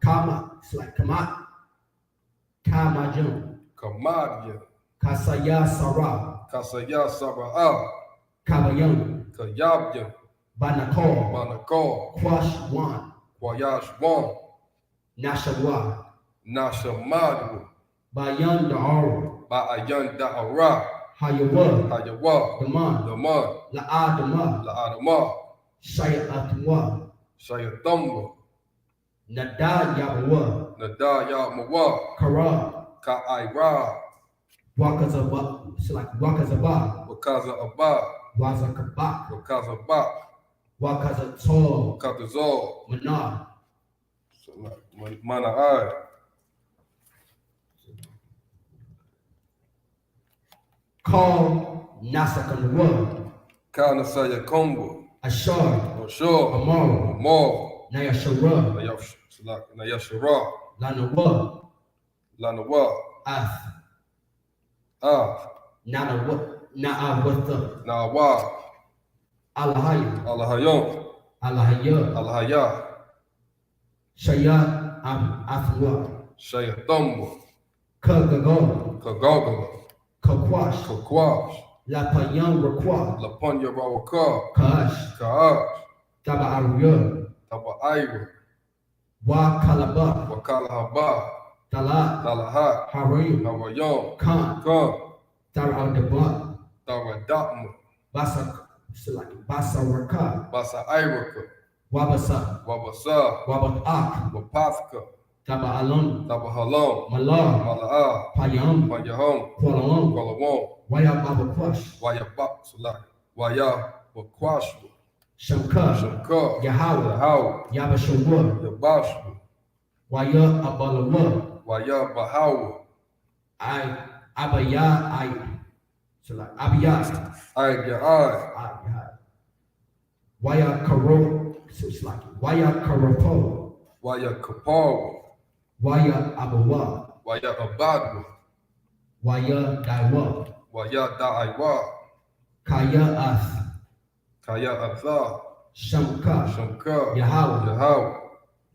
Kama, it's like Kamat, Kamajum, Kamadia, Kasaya Sarah, Kasaya Saba'a, Kabayam, Kayabya, Banakor, Banakor, Kwash Wan, Kwayash Wan, Nashawa, Nashamadu, Bayan Da'ar, Ba'ayan Da'ara, Hayawa, Hayawa, Daman, Daman, La'adama, La'adama, Shaya Atwa, Shayatamba, Nada Yabawa, Nadaya Mawa, Kara, Ka'aira, Wakazaba, it's like Wakazaba, Wakaza Abba, Wazakaba, Wakaza Ba, Wakazator, Wakazazal, Manar, Mana'ai, Call Nasakanwa, Kanasaya Kombo, Ashar, Ashur, Amar, Amar, Nayashara, Nayashara, Lanawa, Lanawa, Ath, Ah, Na'awatha, Nawa, Alahaya, Alahayon, Alahaya, Alahaya, Shayat Afwa, Shayatumbo, Kagago, Kagagala, Kakwash, Kakwash, Lapayam Rakwa, Lapunya Rawaka, Kash, Ka'ash, Taba Arya, Taba Ira, Wa Kalaba, Wakala Haba, Talat, Talahat, Harim, Hawayon, Khan, Khan, Dar al Debat, Tawadatma, Basa Raka, Basa Iraka, Wabasa, Wabasa, Wabat Wapathka, Taba Alon, Taba Halom, Malar, Mala'a, Payam, Panyahom, Kualam, Kolawon, Waya Baba Kwash, Wayabak, Salak, Waya, Wakwashwa, Shamka, Shamka, Yahweh, Yahweh, Yabashawah, Yabashwa, Waya Abalawah, Waya Bahawa, Abaya, Abiyah, Ayah, Waya Karo, so it's like Waya Karapo, Waya Kapawa, Waya Abawa, Waya Abadwa, Waya Daiwa, Waya Da'iwa, Kaya Ath, Kaya Atha, Shamka, Shamka, Yahweh, Yahweh,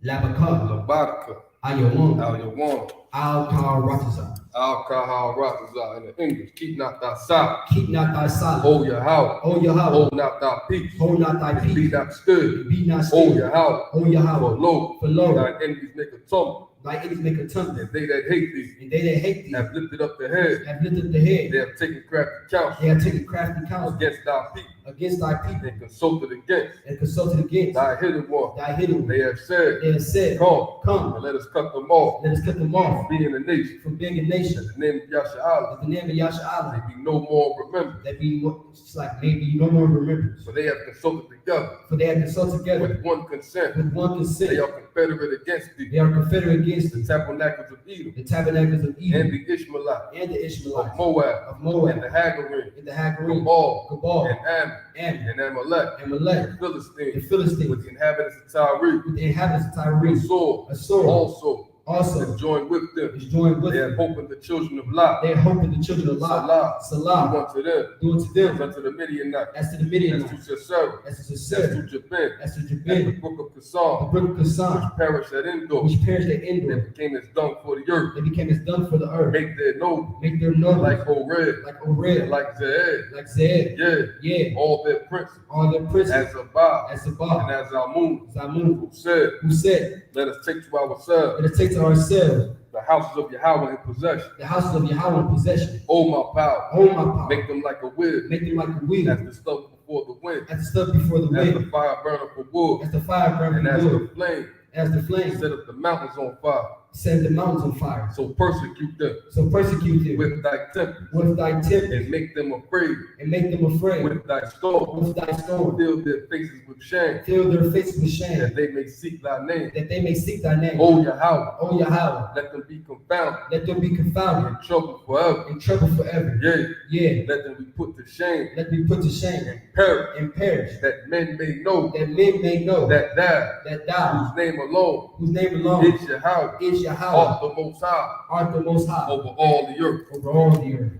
Labaka, Labadka, Ayawan, Al-Yawan, Al-Karatiza. Al-Kahal Rataza in the English, keep not thy side, Keep not thy silence. hold your house, O Yahweh, hold not thy peace, hold not thy be peace. not stood, Be not hold still. your house, O for Yahweh, lo, for lo, thine enemies make a tumble, thy enemies make a tumble, and they that hate thee and they that hate thee have lifted up their head, have lifted the head. they have taken crafty counsel They have taken crafty counsel against thy people, against thy people and consulted against and consulted against thy hidden one. thy hidden They one. have said, They have said, come, Come, and let us cut them off, let us cut them off being a nation, from being a nation. in the name of Yasha'Allah, In the name of Yasha Allah, they be no more remembered, that be it's like maybe no more remembrance. for they have consulted together For they have consulted together with one consent. with one They consent. are confederate against thee, They are confederate against the the tabernacles of Edom, tabernacles of and Edom the Ishmaelites, and the of Ishmaelites Moab, of and Moab the Hagarim, and the Hagarim, Gabal, Gabal, and Ammon, Ammon, and Amalek, and Malek, the the Philistines, Philistines, with the inhabitants of Tyre, with the inhabitants of Tyre, Asor, a sword also also is joined with them. is joined with They have them. opened the children of Lot, They are hoping the children of Lot, Salah, Salah, unto them, do unto as them unto the Midianites, as to the as to Midianites, Sisera, as to as Sisera, to Jabin, as to as the Jabin, brook of the Kasam, brook of Kasan, perished at Endor, which perished at Endor. that became as dung for the earth. They became as dung for the earth. Make their noble, Make their nobles like Horeb, like Oreb, like Zeed, like Zed, yeah, yeah, all their princes, all their princes, as Abba, as and Sabbath, as Amun, Zamun, who said, who said, let us take to ourselves let us take to ourselves the houses of Yahweh in possession. the houses of Yahweh in possession. Oh, my power, Hold my power, make them like a wheel, make them like a wheel, as the stuff before the wind, as the stuff before the as the wind, fire burner for wood, as the fire and burning as wood, the flame as the flame set up the mountains on fire. Set the mountains on fire. So persecute them So persecute them with thy temper, with thy temper, and make them afraid and make them afraid with thy storm. with thy storm. Fill their faces with shame, Fill their faces with shame, that they may seek thy name. that they may seek thy name. O Yahweh, O Yahweh, let them be confounded, let them be confounded, in trouble forever. in trouble forever. Yea, Yeah, let them be put to shame let me put to shame and perish, and perish, that men may know that men may know that thou, that thou, whose name alone whose name alone is Yahweh, is Yahweh, art the most high art the most high over all the earth. over all the earth.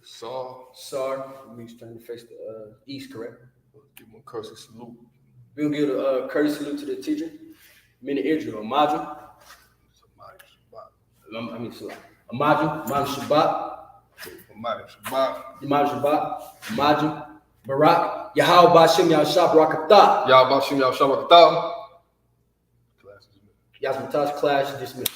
Sar means trying to face the east, correct? Give him a courtesy salute. We'll give a courtesy salute to the teacher, Mina Israel, Amaju. Amaju, Man Shabbat, Imam Shabbat, Amaju, Barak, Yahweh Bashim Yahshua Barakatah. Yahweh Bashim Yahshua Barakatah. Yasmatah's class dismissed.